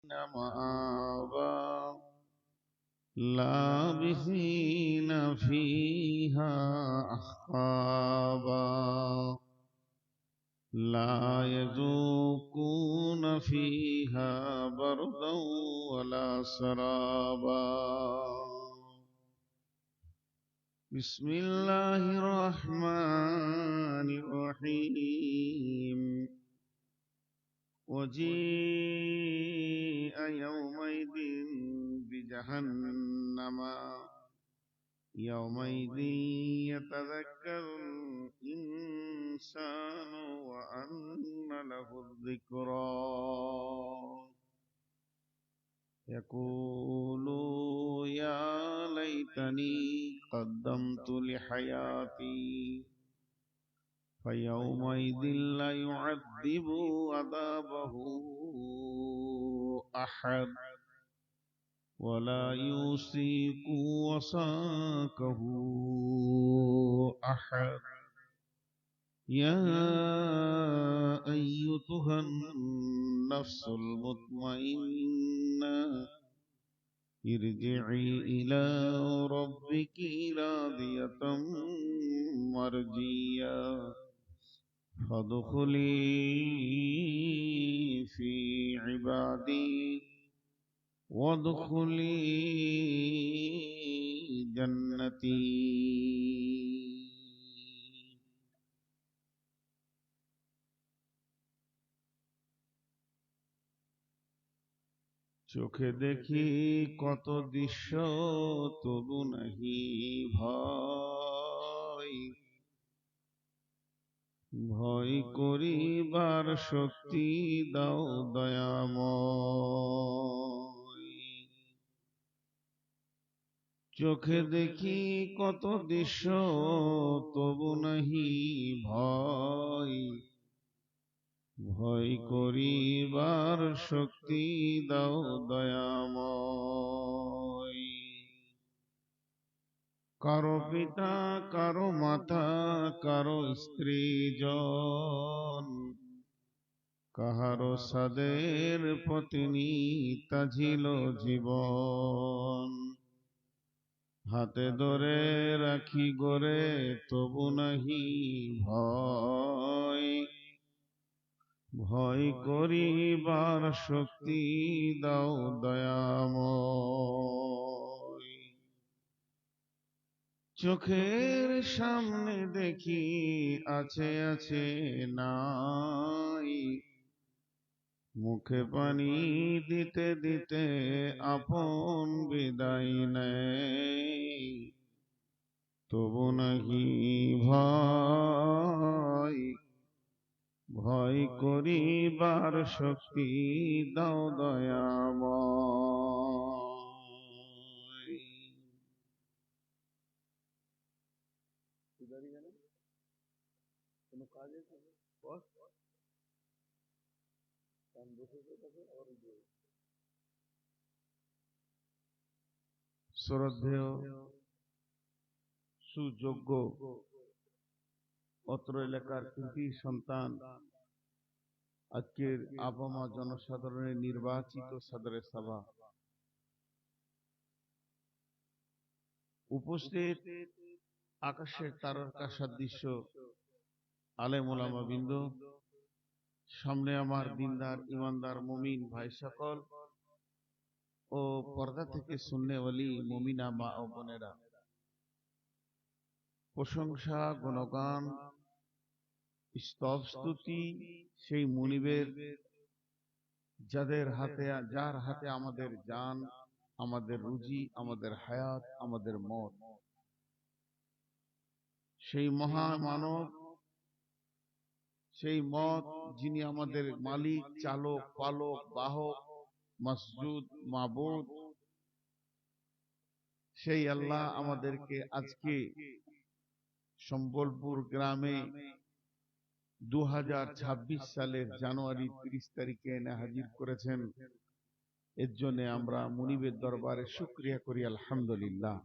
مآبا لابثين فيها أحقابا لا يذوقون فيها بردا ولا سرابا بسم الله الرحمن الرحيم وجيء يومئذ بجهنم يومئذ يتذكر الإنسان وأنى له الذكرى يقول يا ليتني قدمت لحياتي فيومئذ لا يعذب عذابه أحد ولا يوثق وثاقه أحد يا أيتها النفس المطمئنة ارجعي إلى ربك راضية مرضية فادخلي في عبادي وادخلي جنتي চোখে দেখি কত দৃশ্য তবু নাহি ভয় ভয় করিবার শক্তি দাও দয়াময় চোখে দেখি কত দৃশ্য তবু নাহি ভয় ভয় করিবার শক্তি দাও দয়াময় কারো পিতা কারো মাতা কারো স্ত্রীজন কাহারো সাদের পত্নী তাজিল জীবন হাতে ধরে রাখি গোরে তবু নাহি ভয় ভয় করিবার শক্তি দাও দয়াময় চোখের সামনে দেখি আছে আছে নাই মুখে পানি দিতে দিতে আপন বিদায় নেই তবু নাহি ভয় ভয় করিবার শক্তি দাও দয়াময় কোনো কাজে শ্রদ্ধেয় সুযোগ্য অত্র এলাকার কৃতি সন্তান আজকের আপামা জনসাধারণের নির্বাচিত সদরে সভা উপস্থিত আকাশের তারকা সাদৃশ্য আলেম ওলামা বৃন্দ সামনে আমার দিনদার ইমানদার মুমিন ভাই সকল ও পর্দা থেকে সুন্নেওয়ালি মুমিনা মা ও বোনেরা প্রশংসা গুণগান স্তব স্তুতি সেই মুনিবের যার হাতে আমাদের জান আমাদের রুজি আমাদের হায়াত আমাদের মত সেই মহামানব সেই মত যিনি আমাদের মালিক চালক পালক বাহক মাসজুদ মাবুদ সেই আল্লাহ আমাদেরকে আজকে সম্বলপুর গ্রামে 2026 সালের জানুয়ারি 30 তারিখে এনে হাজির করেছেন। এর জন্য আমরা মুনিবের দরবারে শুকরিয়া করি আলহামদুলিল্লাহ।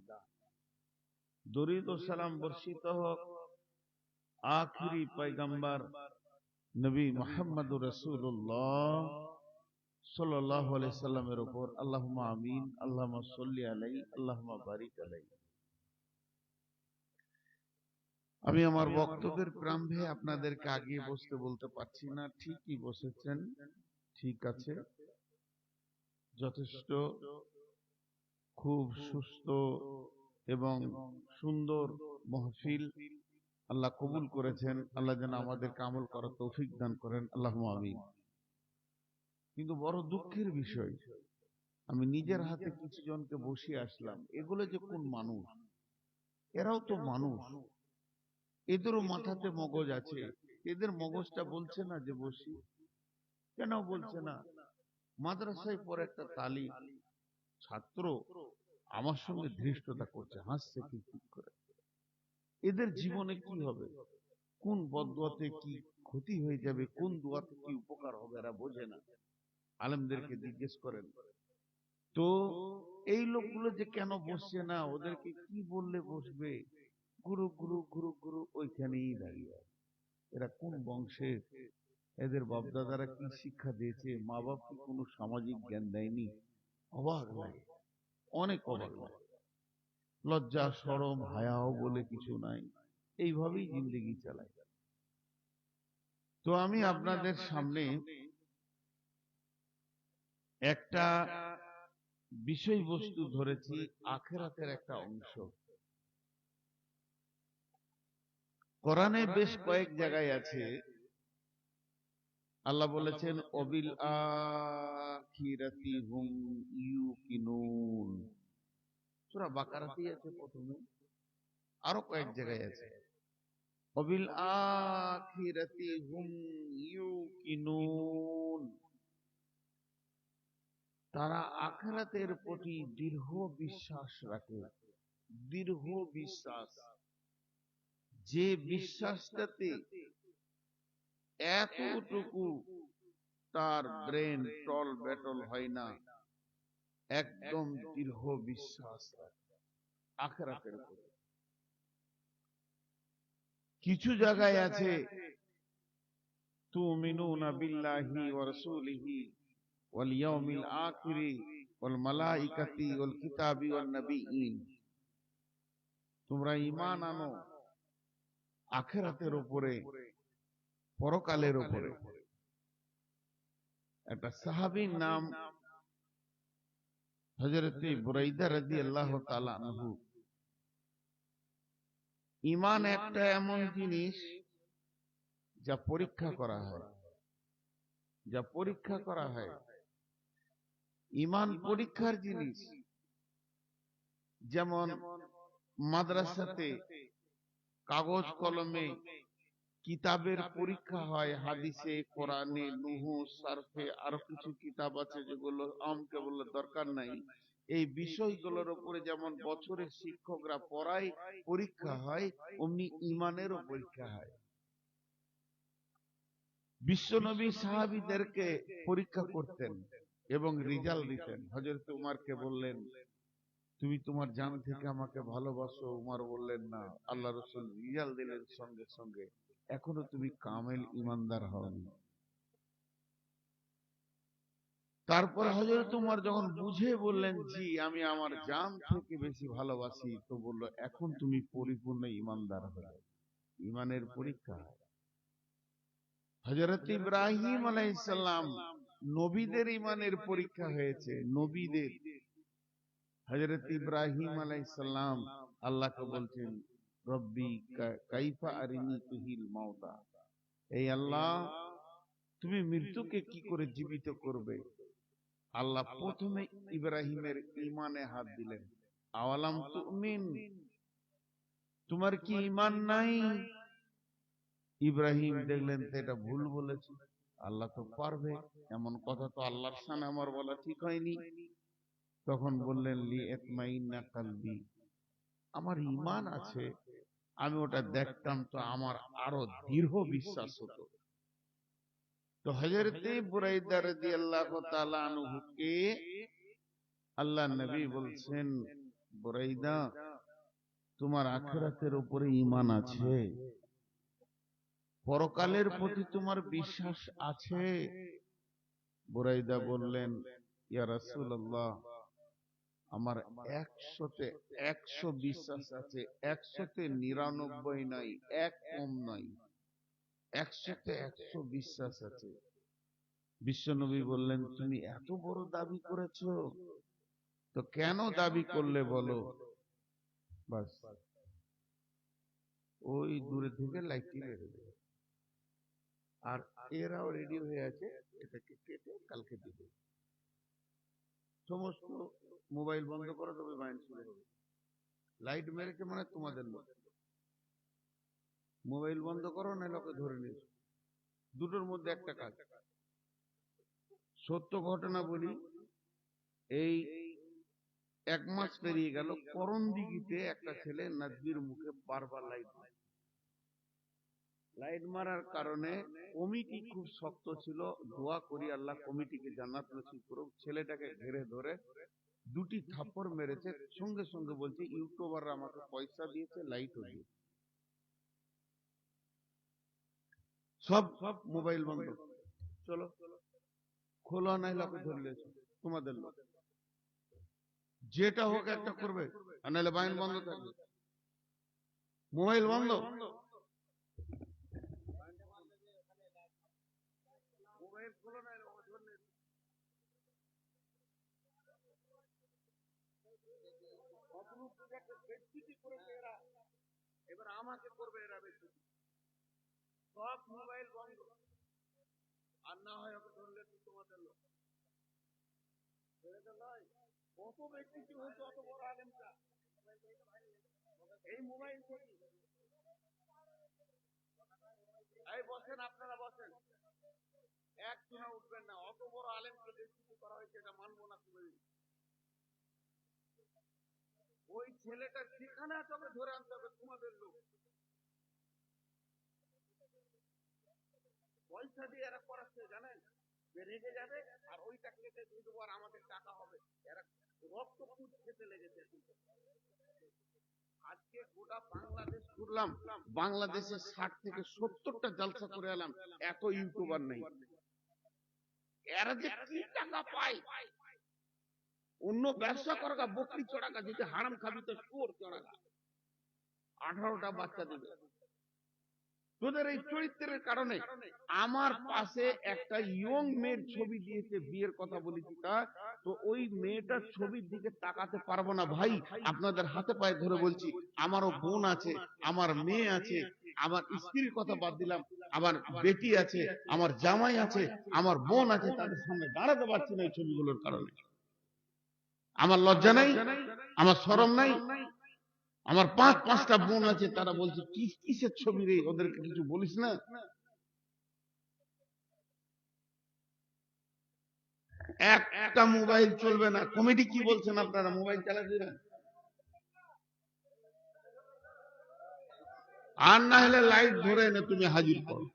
দরুদ ও সালাম বর্ষিত হোক আখিরি পয়গম্বর নবী মুহাম্মদুর রাসূলুল্লাহ সাল্লাল্লাহু আলাইহি সাল্লামের উপর। আল্লাহুম্মা আমিন, আল্লাহুম্মা সাল্লি আলাইহি, আল্লাহুম্মা বারিক আলাইহি। আমি আমার বক্তব্যের প্রারম্ভে আপনাদেরকে আগে বসতে বলতে পারছি না, ঠিকই বসেছেন, ঠিক আছে, যথেষ্ট, খুব সুস্থ এবং সুন্দর মাহফিল আল্লাহ কবুল করেছেন। আল্লাহ যেন আমাদেরকে আমল করার তৌফিক দান করেন, আল্লাহুম্মা আমিন। কিন্তু বড় দুঃখের বিষয়, আমি নিজের হাতে কিছু জনকে বসিয়ে আসলাম, এগুলো যে কোন মানুষ, এরাও তো মানুষ, এদেরও মাথাতে মগজ আছে, এদের মগজটা বলছে না যে বসি, কেন বলছে না? মাদ্রাসায় পরে একটা তালিম ছাত্র আমার সঙ্গে ধৃষ্টতা করছে, হাসছে কি করে, এদের জীবনে কি হবে, কোন বদদুয়াতে কি ক্ষতি হয়ে যাবে, কোন দোয়াতে কি উপকার হবে, এরা বোঝে না। আলেমদেরকে জিজ্ঞেস করেন তো, এই লোকগুলো যে কেন বসছে না, ওদেরকে কি বললে বসবে, গুরু গুরু গুরু গুরু ওইখানেই দাঁড়িয়ে আছে। এরা কোন বংশের, এদের বাপদাদারা কি শিক্ষা দিয়েছে, মা বাপ কি কোনো সামাজিক জ্ঞান দেয়নি? অবাক লাগে, অনেক অবাক লাগে। লজ্জা শরম হায়াও বলে কিছু নাই, এইভাবেই জিন্দেগি চালায়। তো আমি আপনাদের সামনে একটা বিষয়বস্তু ধরেছি, আখিরাতের একটা অংশ। কোরআনে বেশ কয়েক জায়গায় আছে, আল্লাহ বলেছেন অবিল আখিরাতি হুম ইউকিনুন। সূরা বাকারাতেই আছে প্রথমে, আরো কয়েক জায়গায় আছে অবিল আখিরাতি হুম ইউকিনুন। তারা আখিরাতের প্রতি দৃঢ় বিশ্বাস রাখে। দৃঢ় বিশ্বাস, যে বিশ্বাসটাতে এতটুকু তার ব্রেন টল বেটল হয় না, একদম দৃঢ় বিশ্বাস রাখে আখিরাতের প্রতি। কিছু জায়গায় আছে তুমিনুনা বিল্লাহি ওয়া রাসূলিহি ওয়াল ইয়াউমিল আখিরি ওয়াল মালাইকাতি ওয়াল কিতাবি ওয়ান নাবিয়্যিন। তোমরা ঈমান আনো আখিরাতের উপরে, পরকালের উপরে। একটা সাহাবীর নাম হযরত বুরাইদা রাদিয়াল্লাহু তাআলা আনহু। ঈমান একটা এমন জিনিস যা পরীক্ষা করা হয়, যা পরীক্ষা করা হয়। ঈমান পরীক্ষার জিনিস। যেমন মাদ্রাসাতে কাগজ কলমে কিতাবের পরীক্ষা হয়, হাদিসে, কোরআনে, নুহু, সারফে, আরো কিছু কিতাব আছে যেগুলো আমকে বললে দরকার নাই। এই বিষয়গুলোর উপরে যেমন বছরে শিক্ষকরা পড়ায়, পরীক্ষা হয়, অমনি ঈমানেরও পরীক্ষা হয়। বিশ্বনবী সাহাবীদেরকে পরীক্ষা করতেন এবং রেজাল্ট দিতেন। হযরত উমরকে বললেন, তুমি তোমার জান থেকে আমাকে ভালোবাসো। উমর বললেন না। আল্লাহ রাসূল রেজাল্ট দিলেন সঙ্গে সঙ্গে, এখনো তুমি কামেল ঈমানদার হওনি। তারপর হযরত উমর যখন বুঝে বললেন, জি আমি আমার জান থেকে বেশি ভালোবাসি, তো বলল, এখন তুমি পরিপূর্ণ ঈমানদার হলে। ঈমানের পরীক্ষা। হযরত ইব্রাহিম আলাইহিস সালাম, নবীদের ঈমানের পরীক্ষা হয়েছে, নবীদের। হযরত ইব্রাহিম আলাইহিস সালাম আল্লাহকে বলছেন, রব্বি কাইফা আরিনি তুহিল মাউতা। এই আল্লাহ, তুমি মৃত্যুকে কি করে জীবিত করবে? আল্লাহ প্রথমে ইব্রাহিমের ঈমানে হাত দিলেন। আওয়ালাম তুমিন, তোমার কি ঈমান নাই? ইব্রাহিম দেখলেন তো এটা ভুল বলেছে, আল্লাহ তো পারবে, এমন কথা তো আল্লাহর সামনে আমার বলা ঠিক হয়নি। তখন বললেন, লিয়াতমাইন্না কলবি, আমার ঈমান আছে, আমি ওটা দেখতাম তো আমার আরো দৃঢ় বিশ্বাস হতো। তো হযরত বুরাইদা রাদিয়াল্লাহু তাআলা আনহুকে আল্লাহ নবী বলছেন, বুরাইদা, তোমার আখিরাতের উপরে ঈমান আছে, পরকালের প্রতি তোমার বিশ্বাস আছে, বুরাইদা বললেন, ইয়া রাসূলুল্লাহ, আমার 100 বিশ্বাস আছে, 99 নাই, এক কম নাই, 100 বিশ্বাস আছে। বিশ্বনবী বললেন, তুমি এত বড় দাবি করেছো, তো কেন দাবি করলে বলো। বাস, ওই দূরে থেকে লাইটটি বেড়ে দেবে। আর এরাও রেডি হয়ে আছে, এটাকে কেটে কালকে দিবে। সমস্ত মোবাইল বন্ধ করো, তবে মাইন্ড শুরু হবে। লাইট মেরেছে মানে তোমাদের লোক। মোবাইল বন্ধ করো, না লোকে ধরে নিয়েছো। দুটোর মধ্যে একটা কাজ। সত্য ঘটনা বলি, এই 1 মাস পেরিয়ে গেল, করণদিঘিতে একটা ছেলে নাজবির মুখে বারবার লাইট মারার কারণে কমিটি খুব শক্ত ছিল। দোয়া করি আল্লাহ কমিটিকে জান্নাত নসিব করুক। ছেলেটাকে ঘিরে ধরে 2টি থাপ্পড় মেরেছে। সঙ্গে সঙ্গে বলছে, ইউটিউবাররা আমাকে পয়সা দিয়েছে, লাইটও দিয়েছে। সব মোবাইল বন্ধ, চলো খোলা, নাই লোকে ধরলেছে তোমাদের লোক। যেটা হোক একটা করবে, আর নাহলে বাইন বন্ধ থাকবে, মোবাইল বন্ধ। মোবাইল খোলো, না ধরলে। এবার আমাকে করবে এরা বেশি। সব মোবাইল বন্ধ, আর না হয় ওকে ধরলে তোমাদের লোক। কত ব্যক্তি কি হয়েছে, অত বড় আলেমটা এই মোবাইল থেকে। এই বসেন, আপনারা বসেন, এক চুনা উঠবেন না। অত বড় আলেমকে বেশি করা হয়েছে, এটা মানবো না। ওই ছেলেটা সেখানে তোকে ধরে আনতে হবে, তোমাদের লোক। পয়সা দিয়ে এরা করাচ্ছে, জানেন, রেগে যাবে আর ওইটা কেটে দিয়ে দেবো, আর আমাদের টাকা হবে। এরা রক্ত পুঁজ খেতে লেগেছে। আজকে গোটা বাংলাদেশ ঘুরলাম, বাংলাদেশে 60 থেকে 70টা জালসা করে এলাম, এত ইউটিউবার নেই। এরা যে কি টাকা পায়, অন্য ব্যবসা করা, বকরি চড়াকা, যদি হারাম খাবি তো শুয়োর চড়াকা, 18টা বাচ্চা দেবে। তোদের এই চরিত্রের কারণে আমার পাশে একটা ইয়ং মেয়ের ছবি দিয়েছে, বিয়ের কথা বলেছি তা, তো ওই মেয়েটার ছবির দিকে তাকাতে পারবো না ভাই। আপনাদের হাতে পায়ে ধরে বলছি, আমারও বোন আছে, আমার মেয়ে আছে, আমার স্ত্রীর কথা বাদ দিলাম, আমার বেটি আছে, আমার জামাই আছে, আমার বোন আছে, তাদের সামনে দাঁড়াতে পারছি না এই ছবিগুলোর কারণে। আমার লজ্জা নাই, আমার শরম নাই। আমার 5টা বোন আছে, তারা বলছে, কিসের ছবি রে, ওদেরকে কিছু বলিস না। একটা মোবাইল চলবে না। কমিটি কি বলছেন আপনারা, মোবাইল চালাতে না, আর না হলে লাইট ধরে এনে তুমি হাজির করো।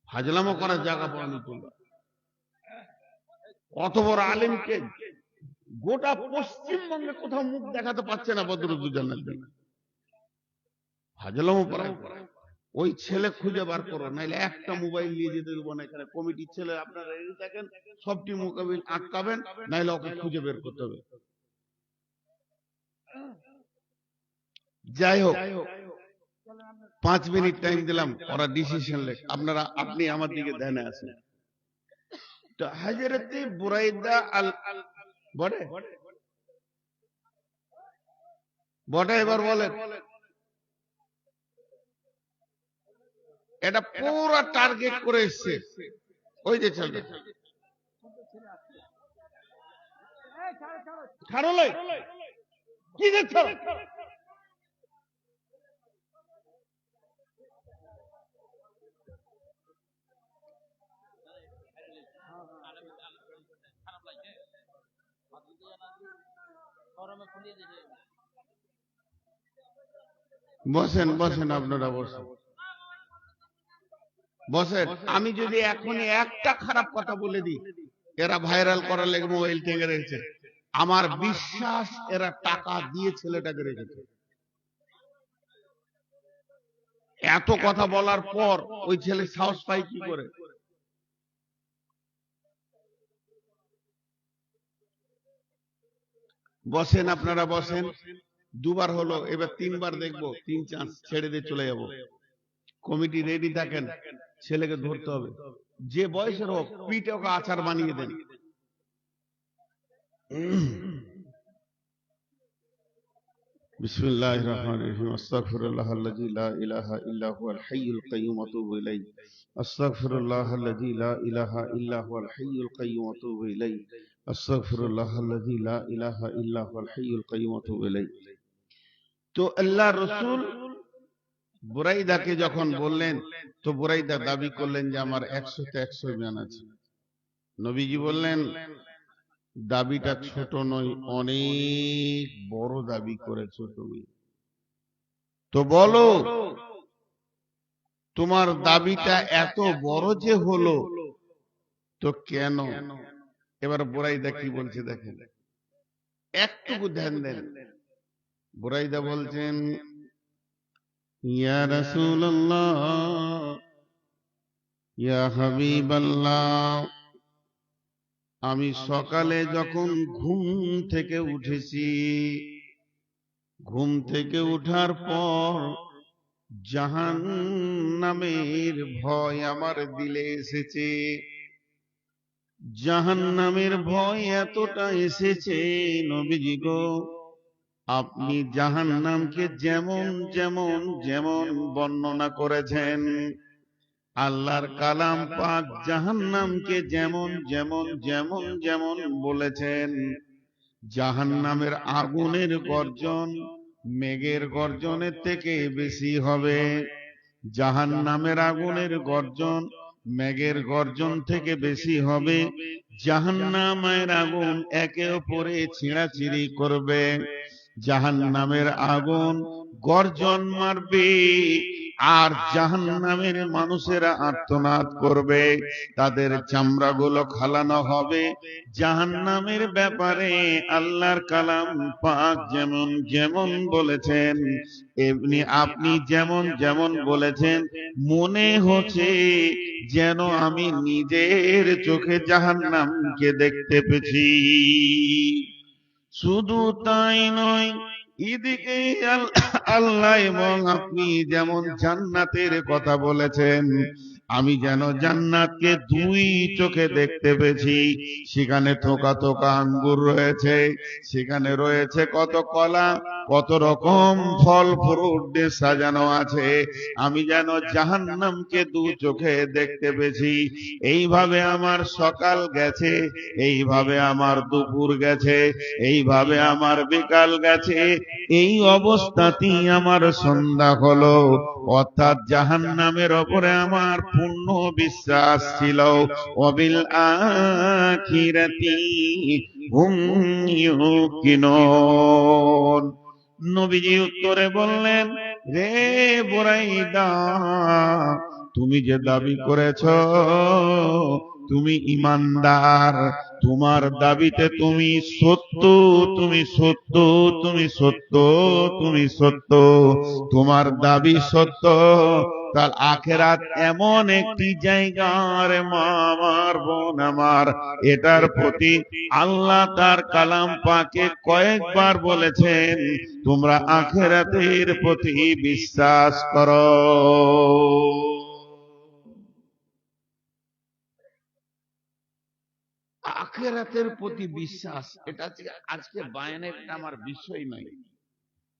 হাজলামো করার জায়গা পাওনি তোমরা। অত বড় আলেমকে গোটা পশ্চিমবঙ্গে কোথাও মুখ দেখাতে পারছে না বদরুদ্দোজানের জন্য। হাজলামো করার ওই ছেলে খুঁজে বার করো, নাইলে একটা মোবাইল নিয়ে যেতে দেবো না এখানে। কমিটির ছেলে আপনারা রেডি থাকেন, সবটি মোকাবিল আটকাবেন, নাইলে ওকে খুঁজে বের করতে হবে। যাই হোক, 5 মিনিট টাইম দিলাম, ওরা ডিসিশন লেখ। আপনি আমার দিকে ধ্যানে আসেন। তো হযরতে বুরাইদা আল বড়ে বড়ে এবার বলেন, এটা পুরো টার্গেট করে এসছে। ওই যে চলবে, ছাড়ো লাই, কি দেখছো? বসেন বসেন, আপনারা বসেন বসেন। আমি যদি এখনই একটা খারাপ কথা বলে দিই, এরা ভাইরাল করার লেগে মোবাইল টেঙে রেখেছে, আমার বিশ্বাস এরা টাকা দিয়ে ছেলেটাকে রেখেছে। এত কথা বলার পর ওই ছেলে সাহস পায় কি করে? বসেন, আপনারা বসেন। দুবার হলো, এবার তিনবার দেখবো, তিন চান্স ছেড়ে দিয়ে চলে যাব। কমিটি রেডি থাকেন, ছেলেকে ধরতে হবে, যে বয়সের হোক, পিঠে ওকে আচার বানিয়ে দেন। বিসমিল্লাহির রহমানির রহিম। আস্তাগফিরুল্লাহাল্লাযী লা ইলাহা ইল্লা হুয়াল হাইয়ুল কাইয়্যুম ওয়া আতুবু ইলাইহি। আস্তাগফিরুল্লাহাল্লাযী লা ইলাহা ইল্লা হুয়াল হাইয়ুল কাইয়্যুম ওয়া আতুবু ইলাইহি। আস্তাগফিরুল্লাহাল্লাযী লা ইলাহা ইল্লা হুয়াল হাইয়ুল কাইয়্যুম ওয়া আতুবু ইলাইহি। তো আল্লাহ রাসূল বুরাইদাকে যখন বললেন, তো বুরাইদা দাবি করলেন যে আমার 100-তে 100 ইমান আছে। নবীজি বললেন, দাবিটা ছোট নয়, অনেক বড় দাবি করেছো তুমি। তো বলো, তোমার দাবিটা এত বড় যে হলো, তো কেন? এবার বুরাইদা কি বলছে দেখেন, একটুকু ধ্যান দেন। বুরাইদা বলছেন, ইয়া রাসূলুল্লাহ, ইয়া হাবিবাল্লাহ, আমি সকালে যখন ঘুম থেকে উঠেছি, ঘুম থেকে উঠার পর জাহান্নামের ভয় আমার দিলে এসেছে। জাহান্নামের ভয় এতটা এসেছে, নবীজি গো, আপনি জাহান্নামকে যেমন যেমন যেমন বর্ণনা করেছেন, আল্লাহর কালাম পাক জাহান্নামকে যেমন যেমন যেমন যেমন বলেছেন, জাহান্নামের আগুনের গর্জন মেঘের গর্জনের থেকে বেশি হবে। জাহান্নামের আগুনের গর্জন মেঘের গর্জন থেকে বেশি হবে। জাহান্নামের আগুন একে অপরে ছিঁড়াছিঁড়ি করবে। জাহান্নামের আগুন গর্জন মারবে, আর জাহান্নামের মানুষেরা আর্তনাদ করবে, তাদের চামড়াগুলো খালানো হবে। জাহান্নামের ব্যাপারে আল্লাহর কালাম পাক যেমন যেমন বলেছেন, এমনি আপনি যেমন যেমন বলেছেন, মনে হচ্ছে যেন আমি নিজের চোখে জাহান্নামকে দেখতে পেয়েছি। শুধু তাই নয়, এদিকে আল্লাহ এবং আপনি যেমন জান্নাতের কথা বলেছেন, আমি যেন জান্নাতকে দুই চোখে দেখতে পেয়েছি। সেখানে থোকা থোকা আঙ্গুর রয়েছে, সেখানে রয়েছে কত কলা, কত রকম ফল ফ্রুট দিয়ে সাজানো আছে। আমি যেন জাহান্নামকে দু চোখে দেখতে পেয়েছি। এইভাবে আমার সকাল গেছে, এইভাবে আমার দুপুর গেছে, এইভাবে আমার বিকাল গেছে, এই অবস্থাতেই আমার সন্ধ্যা হলো। অর্থাৎ জাহান্নামের ওপরে আমার পূর্ণ বিশ্বাস ছিল। ওয়াবিল আখিরাতি হুম ইউকিনুন। নবীজি উত্তরে বললেন, রে বুরাইদা, তুমি যে দাবি করেছ তুমি ইমানদার, তোমার দাবিতে তুমি সত্য, তুমি সত্য, তুমি সত্য, তুমি সত্য, তোমার দাবি সত্য। কাল আখেরাত এমন একটি জায়গার মা আমার বোন আমার, এটার প্রতি আল্লাহ তার কালাম পাকে কয়েকবার বলেছেন, তোমরা আখেরাতের প্রতি বিশ্বাস করো। আখেরাতের প্রতি বিশ্বাস, এটা আজকে বায়ানের আমার বিষয় নয়,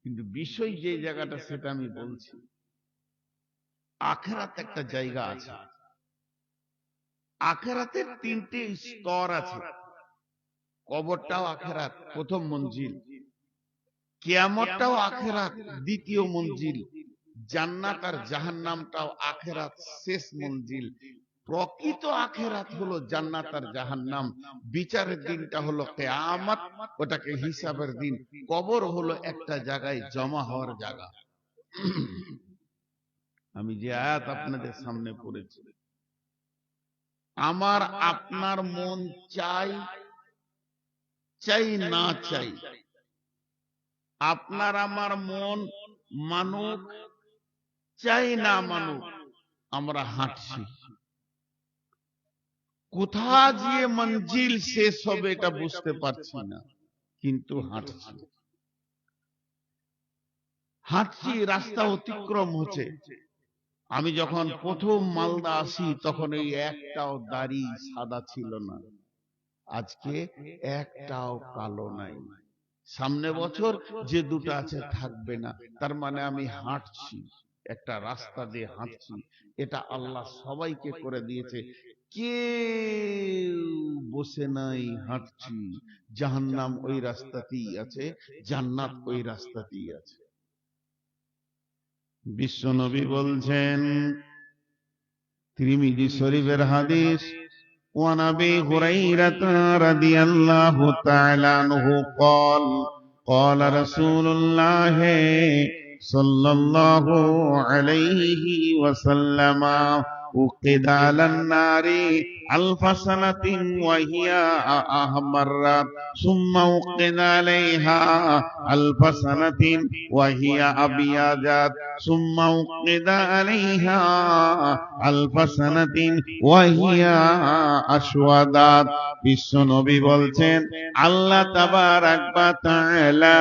কিন্তু বিষয় যে জায়গাটা সেটা আমি বলছি। আখেরাত একটা জায়গা আছে, আখেরাতের তিনটে স্তর আছে। কবরটাও আখেরাত, প্রথম মঞ্জিল। কিয়ামতটাও আখেরাত, দ্বিতীয় মঞ্জিল। জান্নাত আর জাহান্নামটাও আখেরাত, শেষ মঞ্জিল। প্রকৃত আখেরাত হলো জান্নাত আর জাহান্নাম। বিচারের দিনটা হলো কিয়ামত, ওটাকে হিসাবের দিন। কবর হলো একটা জায়গায় জমা হওয়ার জায়গা। আমি যে আয়াত আপনাদের সামনে পড়েছি, আমার আপনার মন চাই চাই না চাই, আপনার আমার মন মানুক চাই না মানুক, আমরা হাঁটছি। কোথা গিয়ে মঞ্জিল শেষ হবে এটা বুঝতে পারছি না, কিন্তু হাঁটছি হাঁটছি, রাস্তা অতিক্রম হচ্ছে। আমি যখন প্রথম মালদা আসি তখন এই একটাও দাড়ি সাদা ছিল না, আজকে একটাও কালো নাই। সামনে বছর যে দুটো আছে থাকবে না। তার মানে আমি হাঁটছি, একটা রাস্তা দিয়ে হাঁটছি। এটা আল্লাহ সবাইকে করে দিয়েছে, কেউ বসে নাই, হাঁটছি। জাহান্নাম ওই রাস্তাতেই আছে, জান্নাত ওই রাস্তাতেই আছে। বিশ্ব নবী বলছেন, তিরমিজি শরীফের হাদিস, وعن ابي هريره رضي الله تعالى عنه قال قال رسول الله صلى الله عليه وسلم وقد على النار 1000 سنة وهي أحمرت ثم وقد عليها 1000 سنة وهي أبيضت ثم وقد عليها 1000 سنة وهي أسودت। বিশ্ব নবী বলছেন, আল্লাহ তাবারাক ওয়া তাআলা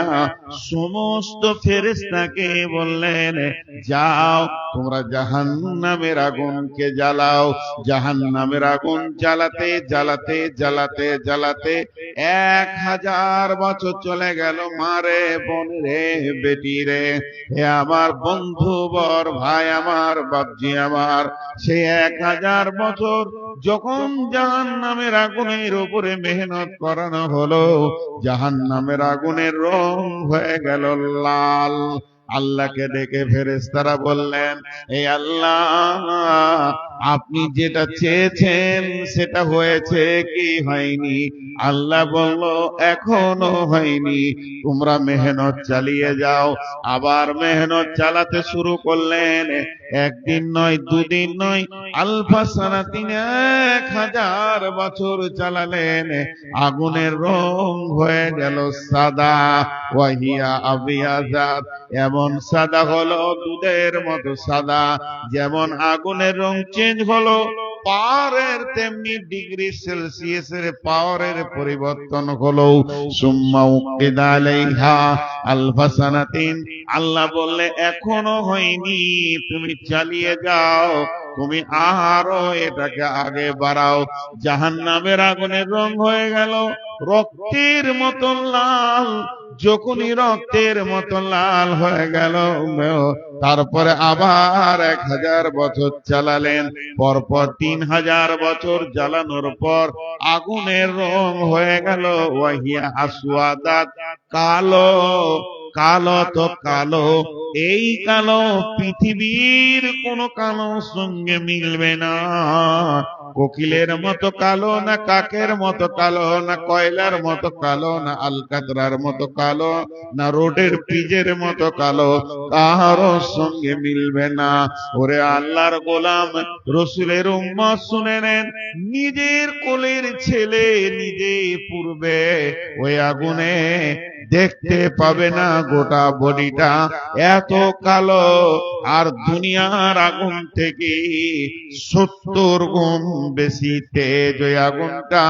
সমস্ত ফেরেশতাকে বললেন, যাও তোমরা জাহান্নামের আগুনকে জ্বালাও। জাহান্নামের আগুন জ্বালাতে জ্বালাতে জ্বালাতে জ্বালাতে 1000 বছর চলে গেল। মারে বোন রে, বেটি রে, হে আমার বন্ধু বর, ভাই আমার, বাপজি আমার, সে 1000 বছর যখন জাহান্নামের আগুনের উপরে মেহনত করানো হলো, জাহান্নামের আগুনের রং হয়ে গেল লাল। আল্লাহকে ডেকে ফেরেশতারা বললেন, হে আল্লাহ, আপনি যেটা চেয়েছেন সেটা হয়েছে কি হয়নি? আল্লাহ বলল, এখনো হয়নি, তোমরা মেহনত চালিয়ে যাও। আবার মেহনত চালাতে শুরু করলেন। একদিন নয়, দুদিন নয়, আলফাসানাতিন 1000 বছর চালালেন। আগুনের রং হয়ে গেল সাদা, ওয়াহিয়া আবিয়াজাত, এমন সাদা হলো দুধের মতো সাদা। যেমন আগুনের রং চেঞ্জ হলো পাওয়ারের, তেমনি ডিগ্রি সেলসিয়াসের পাওয়ারের পরিবর্তন হলো। সুম্মা উকিদা আলাইহা আলফাসানাতিন, আল্লাহ বললে এখনো হয়নি, তুমি চালিয়ে যাও, তুমি আরো এটাকে আগে বাড়াও। জাহান্নামের আগুনের রং হয়ে গেল রক্তের মতো লাল। যখনই রক্তের মতো লাল হয়ে গেল, তারপরে আবার 1000 বছর চালালেন। পরপর 3000 বছর জ্বালানোর পর আগুনের রং হয়ে গেল ওয়াহিয়া আসওয়াদাত, কালো। কালো তো কালো, এই কালো পৃথিবীর কোন কালোর সঙ্গে মিলবে না। কোকিলের মতো কালো না, কাকের মতো কালো না, কয়লার মতো কালো না, আলকাতরার মতো কালো না, রোডের পিজের মতো কালো, কারোর সঙ্গে মিলবে না। ওরে আল্লাহর গোলাম, রসুলের উম্মত শুনে নেন, নিজের কোলের ছেলে নিজে পুড়বে ওই আগুনে, দেখতে পাবে না গোটা বডিটা, এত কালো। আর দুনিয়ার আগুন থেকে 70 গুণ বেশি তেজ ওই আগুনটা।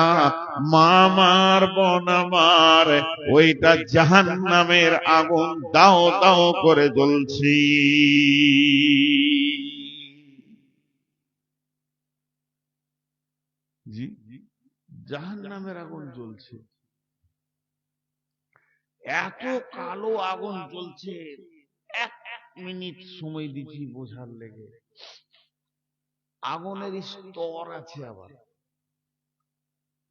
মামার বোন আমার, ওইটা জাহান্নামের আগুন দাও দাও করে জ্বলছি। জি, জাহান্নামের আগুন জ্বলছে, এত কালো আগুন জ্বলছে। 1 মিনিট সময় দিচ্ছি বোঝার লেগে। আগুনের স্তর আছে, আবার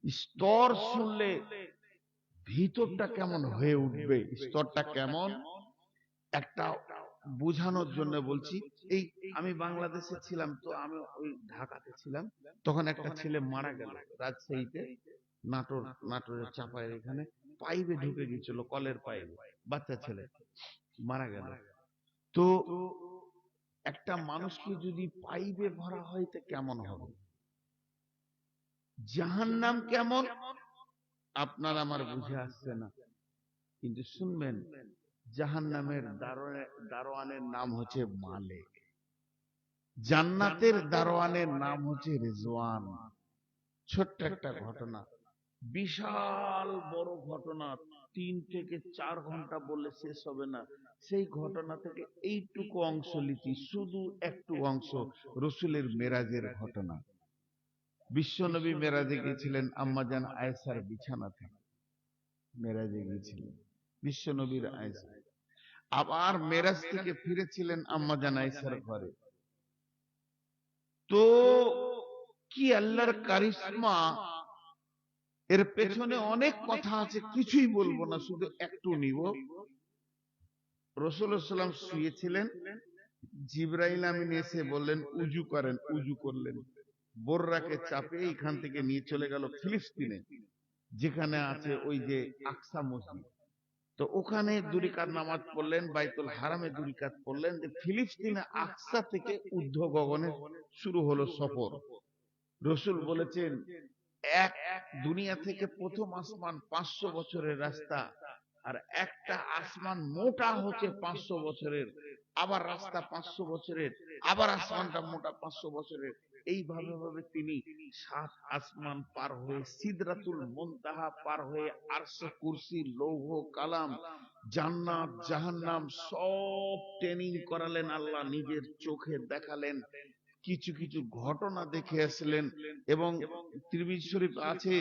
স্তর শুনলে ভিতরটা কেমন হয়ে উঠবে, স্তরটা কেমন, একটা বোঝানোর জন্য বলছি। এই আমি বাংলাদেশে ছিলাম তো, আমি ওই ঢাকাতে ছিলাম, তখন একটা ছেলে মারা গেল রাজশাহীতে, নাটোরের চাপায়ের এখানে পাইপে ঢুকে গিয়েছিল, কলের পাইপে, বাচ্চা ছেলে মারা গেল। তো একটা মানুষকে যদি পাইপে ভরা হয় তো কেমন হবে? জাহান্নাম কেমন আপনার আমার বুঝে আসছে না, কিন্তু শুনবেন, জাহান্নামের দারোয়ানের নাম হচ্ছে মালিক, জান্নাতের দারোয়ানের নাম হচ্ছে রিজওয়ান। ছোট্ট একটা ঘটনা, বিশাল বড় ঘটনা, 3 থেকে 4 ঘন্টা বললে শেষ হবে না। সেই ঘটনা থেকে এইটুকু অংশ লিখি, শুধু একটু অংশ, রসুলের মেরাজের ঘটনা। বিশ্বনবী মেরাজে গিয়েছিলেন আম্মাজান আয়েশার বিছানা থেকে, মেরাজে গিয়েছিলেন বিশ্বনবীর আয়েশা। আবার মেরাজ থেকে ফিরেছিলেন আম্মাজান আয়েশার ঘরে। তো কি আল্লাহর কারিশমা! এর পেছনে অনেক কথা আছে, কিছুই বলবো না, শুধু একটু নিব। রাসূলুল্লাহ সাল্লাল্লাহু আলাইহি ওয়াসাল্লাম শুয়েছিলেন, জিবরাইল আমিন এসে বললেন উজু করেন, উজু করলেন, বোররাকে চাপে এখান থেকে নিয়ে চলে গেল ফিলিস্তিনে, যেখানে আছে ওই যে আকসা মসজিদ। তো ওখানে 2 রাকাত নামাজ পড়লেন, বাইতুল হারামে 2 রাকাত পড়লেন। যে ফিলিস্তিনে আকসা থেকে ঊর্ধ্ব গগনে শুরু হলো সফর। রসুল বলেছেন, এক দুনিয়া থেকে প্রথম আসমান 500 বছরের রাস্তা, আর একটা আসমান মোটা হচ্ছে 500 বছরের, আবার রাস্তা 500 বছরের, আবার আসমানটা মোটা 500 বছরের। এইভাবে ভাবে তিনি 7 আসমান পার হয়ে সিদরাতুল মুনতাহা পার হয়ে আরশে কুরসি, লৌহ কালাম, জান্নাত জাহান্নাম সব ট্রেনিং করালেন, আল্লাহ নিজের চোখে দেখালেন, কিছু কিছু ঘটনা দেখে আসলেন। এবং তিরমিজি শরীফ আছে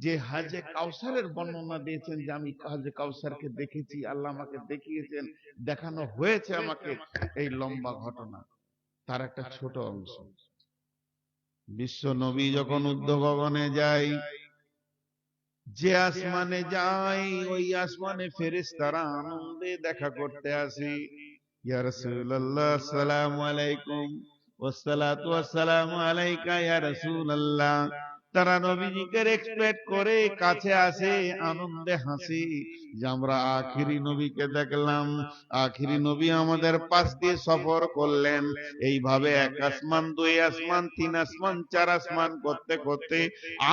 যে হাজে কাউসারের বর্ণনা দিয়েছেন, যে আমি হাজে কাউসারকে দেখেছি, আল্লাহ আমাকে দেখিয়েছেন, দেখানো হয়েছে আমাকে। এই লম্বা ঘটনা তার একটা ছোট অংশ। বিশ্ব নবী যখন ঊর্ধ্ব গগনে যায়, যে আসমানে যায় ওই আসমানে ফেরেশতারা আনন্দে দেখা করতে আসে। ইয়া রাসূলুল্লাহ আসসালামু আলাইকুম, ওয়াসসালাতু ওয়াসসালামু আলাইকা ইয়া রাসূলুল্লাহ। তারা নবীজিকে রেসপেক্ট করে কাছে আসে, আনন্দে হাসি যে আমরা আখিরি নবীকে দেখলাম, আখিরি নবী আমাদের পাশ দিয়ে সফর করলেন। এইভাবে 1 আসমান, 2 আসমান, 3 আসমান, 4 আসমান করতে করতে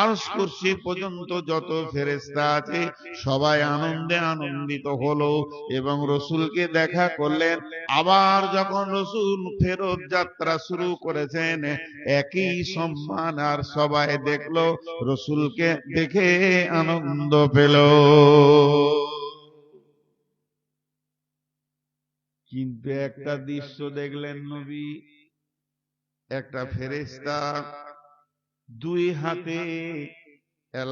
আরশ কুরসি পর্যন্ত যত ফেরেশতা আছে সবাই আনন্দে আনন্দিত হলো এবং রসুলকে দেখা করলেন। আবার যখন রসুল ফেরত যাত্রা শুরু করেছেন, একই সম্মান, আর সবাই দেখলো, রসুলকে দেখে আনন্দ পেল। কিন্তু একটা দৃশ্য দেখলেন নবী, একটা ফেরেশতা 2 হাতে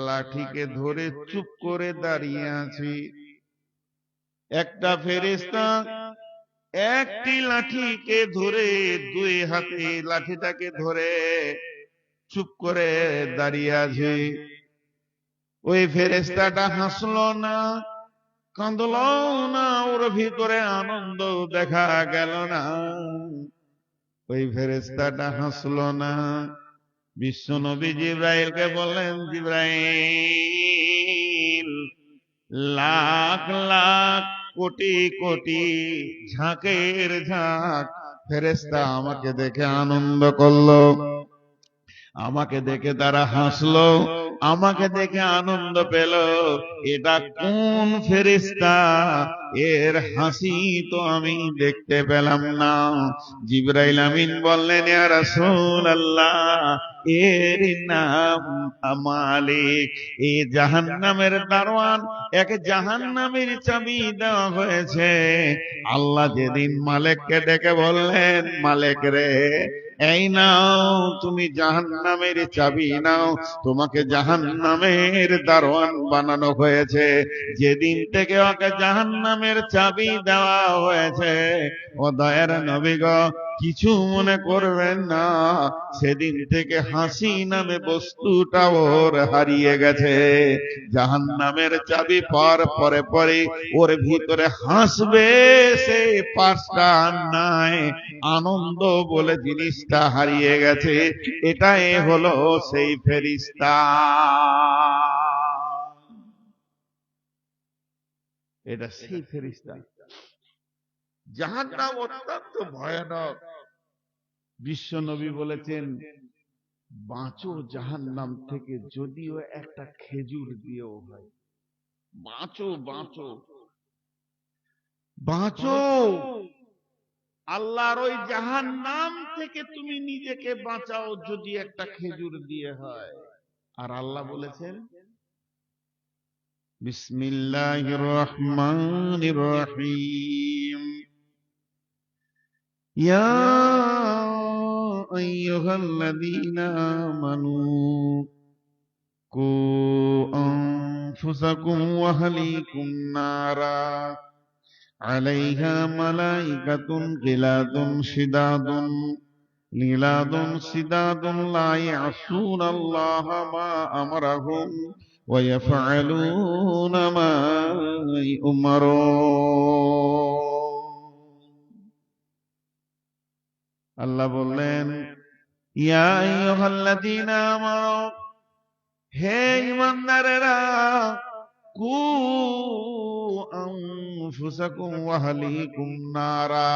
লাঠিকে ধরে চুপ করে দাঁড়িয়ে আছে। একটা ফেরেশতা একটি লাঠিকে ধরে, 2 হাতে লাঠিটাকে ধরে চুপ করে দাঁড়িয়ে আছে। ওই ফেরেশতাটা হাসলো না, কাঁদলো না, ওর ভিতরে আনন্দ দেখা গেল না। ওই ফেরেশতাটা হাসলো না। বিশ্বনবী জিবরাইলকে বললেন, জিবরাইল, লাখ লাখ কোটি কোটি ঝাঁকের ঝাঁক ফেরেশতা আমাকে দেখে আনন্দ করলো, আমাকে দেখে তারা হাসলো, আমাকে দেখে আনন্দ পেল। এটা কোন ফেরেশতা? এর হাসি তো আমি দেখতে পেলাম না। জিবরাইল আমিন বললেন, ইয়া রাসূলুল্লাহ, এর নাম মালিক। এই জাহান্নামের দারোয়ান, এক জাহান্নামের চাবি দেওয়া হয়েছে। আল্লাহ যেদিন মালিককে ডেকে বললেন, মালিক রে, এই নাও তুমি জাহান্নামের চাবি নাও, তোমাকে জাহান্নামের দারোয়ান বানানো হয়েছে। যেদিন থেকে ওকে জাহান্নামের চাবি দেওয়া হয়েছে, ও দয়ার নবী গো, কিছু মনে করবেন না, সেদিন থেকে হাসি নামে বস্তুটা ওর হারিয়ে গেছে। জাহান্নামের চাবি পাওয়ার পরে পরে ওর ভিতরে হাসবে সে পাঁচটা নাই, আনন্দ বলে জিনিসটা হারিয়ে গেছে। এটাই হলো সেই ফেরেশতা। এটা সেই ফেরেশতা। জাহান্নাম অত্যন্ত ভয়ানক। বিশ্ব নবী বলেছেন, বাঁচো জাহান্নাম থেকে, যদিও একটা খেজুর দিয়েও হয়। বাঁচো বাঁচো বাঁচো, আল্লাহর ওই জাহান্নাম থেকে তুমি নিজেকে বাঁচাও, যদি একটা খেজুর দিয়ে হয়। আর আল্লাহ বলেছেন, বিসমিল্লাহির রহমানির রহিম। ইয়া আইয়ুহাল্লাযীনা আমানু কু আনফুসাকুম ওয়া আহলিকুম নারা আলাইহা মালাইকাতুন গিলাদুন শিদাদুন লা ইয়াসুনাল্লাহা মা আমারাহুম ওয়া ইয়াফআলুনা মা ইউমারুন। আল্লাহ বললেন, ইয়া আইয়ুহাল্লাযীনা আমানু, হে ঈমানদারেরা, কু আনফুসাকুম ওয়া আহলিকুম নারা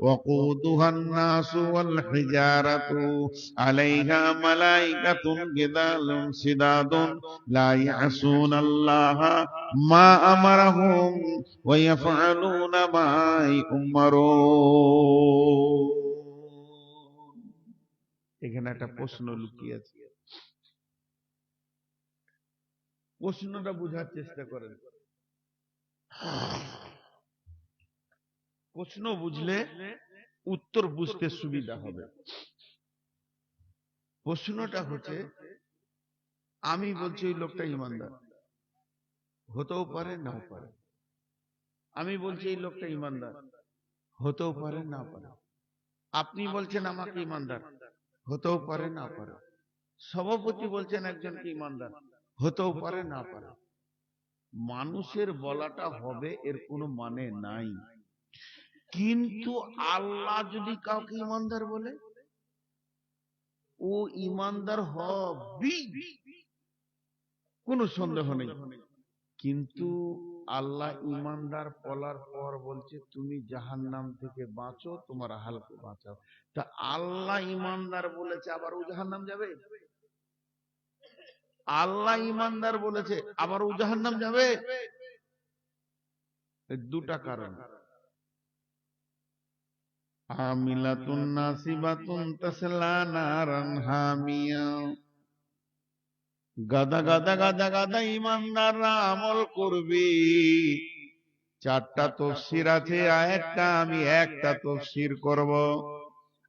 ওয়াকুদুহান নাসু ওয়াল হিজারাতু আলাইহা মালাইকাতুন গিদালুন শিদাদুন লা ইয়াসুনাল্লাহা মা আমারাহুম ওয়া ইয়াফআলুনা মা ইউমারুন। এখানে একটা প্রশ্ন লুকিয়ে আছে, প্রশ্নটা বোঝার চেষ্টা করেন। প্রশ্ন বুঝলে উত্তর বুঝতে সুবিধা হবে। প্রশ্নটা হচ্ছে, আমি বলছি ওই লোকটা ইমানদার, হতেও পারে নাও পারে। আমি বলছি এই লোকটা ইমানদার, হতেও পারে না পারে। আপনি বলছেন আমাকে ইমানদার, হতেও পারে না পারে। সভাপতি বলছেন একজনকে ইমানদার, হতেও পারে না পারে। মানুষের বলাটা হবে এর কোনো মানে নাই, কিন্তু আল্লাহ যদি কাউকে ইমানদার বলে, ও ইমানদার হবে, কোনো সন্দেহ নেই। কিন্তু আল্লাহ ইমানদার বলার পর বলছে তুমি জাহান্নাম থেকে বাঁচো, তোমার আহালকে বাঁচাও। তা আল্লাহ ইমানদার বলেছে আবার ও জাহান্নাম যাবে? আল্লাহ ইমানদার বলেছে আবার ও জাহান্নাম যাবে? দুটা কারণ। আমিলাতুন নাসিবাতুন তাসলা নারান হামিয়া। গাদা গাদা গাদা গাদা ইমানদাররা আমল করবি। চারটা তাফসীর আছে, আয়াতটা আমি একটা তাফসীর করব।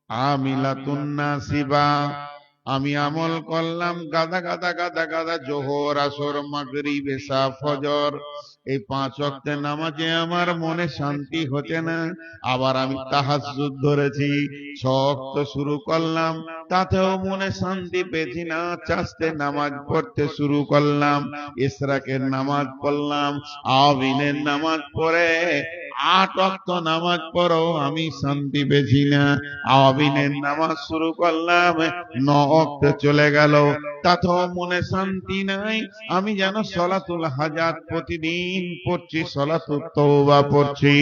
আমিলাতুন নাসিবা, আমি আমল করলাম গাদা গাদা গাদা গাদা, জোহর আসর মাগরিব এশা ফজর, এই 5 ওয়াক্তে নামাজে আমার মনে শান্তি হচ্ছে না। আবার আমি তাহাজ্জুদ ধরেছি, 6 ওয়াক্ত শুরু করলাম, তাতেও মনে শান্তি পেয়েছি না। চাষতে নামাজ পড়তে শুরু করলাম, ইশরাকের নামাজ পড়লাম, আবিনের নামাজ পড়ে 8 ওয়াক্ত নামাজ পড়ো আমি শান্তি পেয়েছি না। আবিনের নামাজ শুরু করলাম, 9 ওয়াক্তে চলে গেল, তাতেও মনে শান্তি নাই। আমি যেন সলাতুল হাজাত প্রতিদিন পড়ছি, সলাতুত তওবা পড়ছি।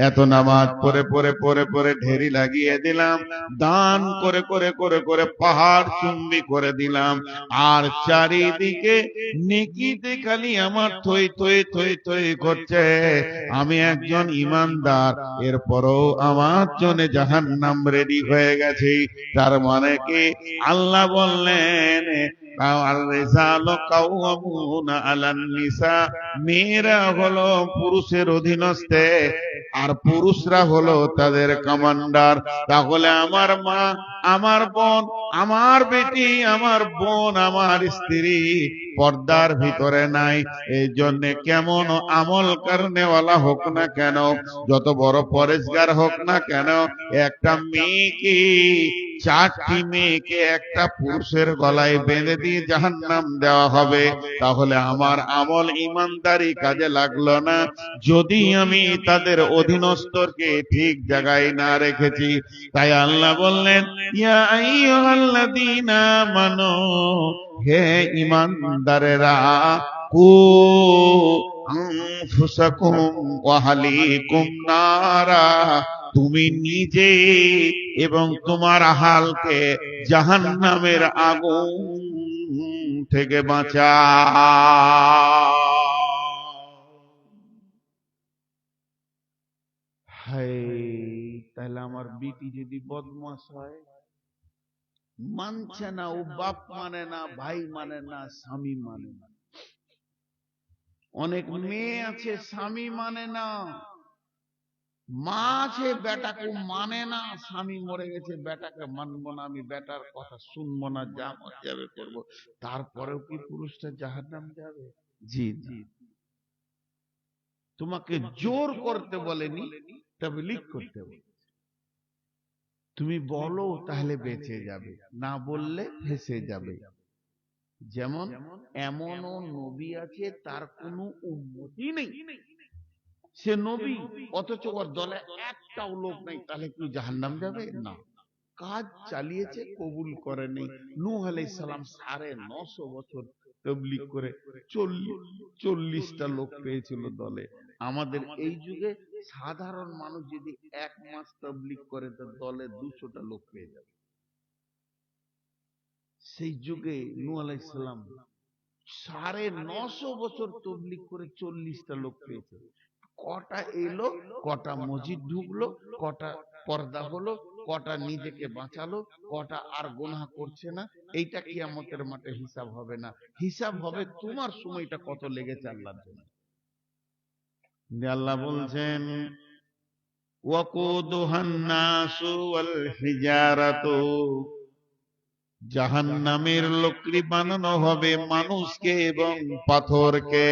এত নামাজ পড়ে পড়ে পড়ে পড়ে ঢেরি লাগিয়ে দিলাম, দান করে করে করে করে পাহাড় চুম্বি করে দিলাম। আর চারিদিকে নেকিতে খালি আমার থই থই থই থই করছে। আমি একজন ইমানদার, এরপরও আমার জন্য জাহান্নাম রেডি হয়ে গেছে। তার মানে কি? আল্লাহ বললেন মেয়েরা হলো পুরুষের অধীনস্থে, আর পুরুষরা হলো তাদের কমান্ডার। তাহলে আমার মা, আমার বোন, আমার বেটি, আমার বোন, আমার স্ত্রী পর্দার ভিতরে নাই। এই জন্য কেমন আমল করনেওয়ালা হোক না কেন, যত বড় পরেশগার হোক না কেন, একটা মেয়েকে, 4টি মেয়েকে একটা পুরুষের গলায় বেঁধে দিয়ে জাহান্নাম দেওয়া হবে। তাহলে আমার আমল ইমানদারি কাজে লাগলো না, যদি আমি তাদের অধীনস্থকে ঠিক জায়গায় না রেখেছি। তাই আল্লাহ বললেন, ইয়া আইয়ুহাল্লাযীনা আমানু, হে ইমানদারেরা, কু আনফুসাকুম ওয়া আহলিকুম নারা, তুমি নিজে এবং তোমার আহালকে জাহান্নামের আগুন থেকে বাঁচাও। হায়, তাহলে আমার বিটি যদি বদমাশ হয়, মানছে না, ও বাপ মানে না, ভাই মানে না, স্বামী মানে না, অনেক মেয়ে আছে স্বামী মানে না, মা আছে বেটাকে মানে না, স্বামী মরে গেছে বেটাকে মানবো না, আমি বেটার কথা শুনবো না, যা মন যাবে করবো, তারপরেও কি পুরুষটা জাহান্নাম যাবে? জি জি। তোমাকে জোর করতে বলেনি, তাবলীগ করতে বলে। তুমি বলো তাহলে বেঁচে যাবে, না বললে ফেঁসে যাবে। যেমন এমনও নবী আছে তার কোনো উম্মতি নেই, সে নবী অথচ ওর দলে একটাও লোক নেই, তাহলে কি জাহান্নাম যাবে? না। কাজ চালিয়েছে, কবুল করেনি। নূহ আলাইহিস সালাম 950 বছর তাবলীগ করে 40টা লোক পেয়েছিল দলে। আমাদের এই যুগে সাধারণ মানুষ যদি 1 মাস তাবলীগ করে তো দলে 200টা লোক পেয়ে যাবে। সেই যুগে নূহ আলাইহিস সালাম 950 বছর তাবলীগ করে 40টা লোক পেয়েছে। কটা এলো, কটা মসজিদ ঢুকলো, কটা পর্দা হলো, কটা নিজেকে বাঁচালো, কটা আর গুনাহ করছে না, এইটা কিয়ামতের মাঠে হিসাব হবে না। হিসাব হবে তোমার সময়টা কত লেগেছে আল্লাহর জন্য। আল্লাহ বলছেন ওয়াকুদুহান নাসু ওয়াল হিজারাতু, জাহান্নামের লকড়ি বানানো হবে মানুষকে এবং পাথরকে।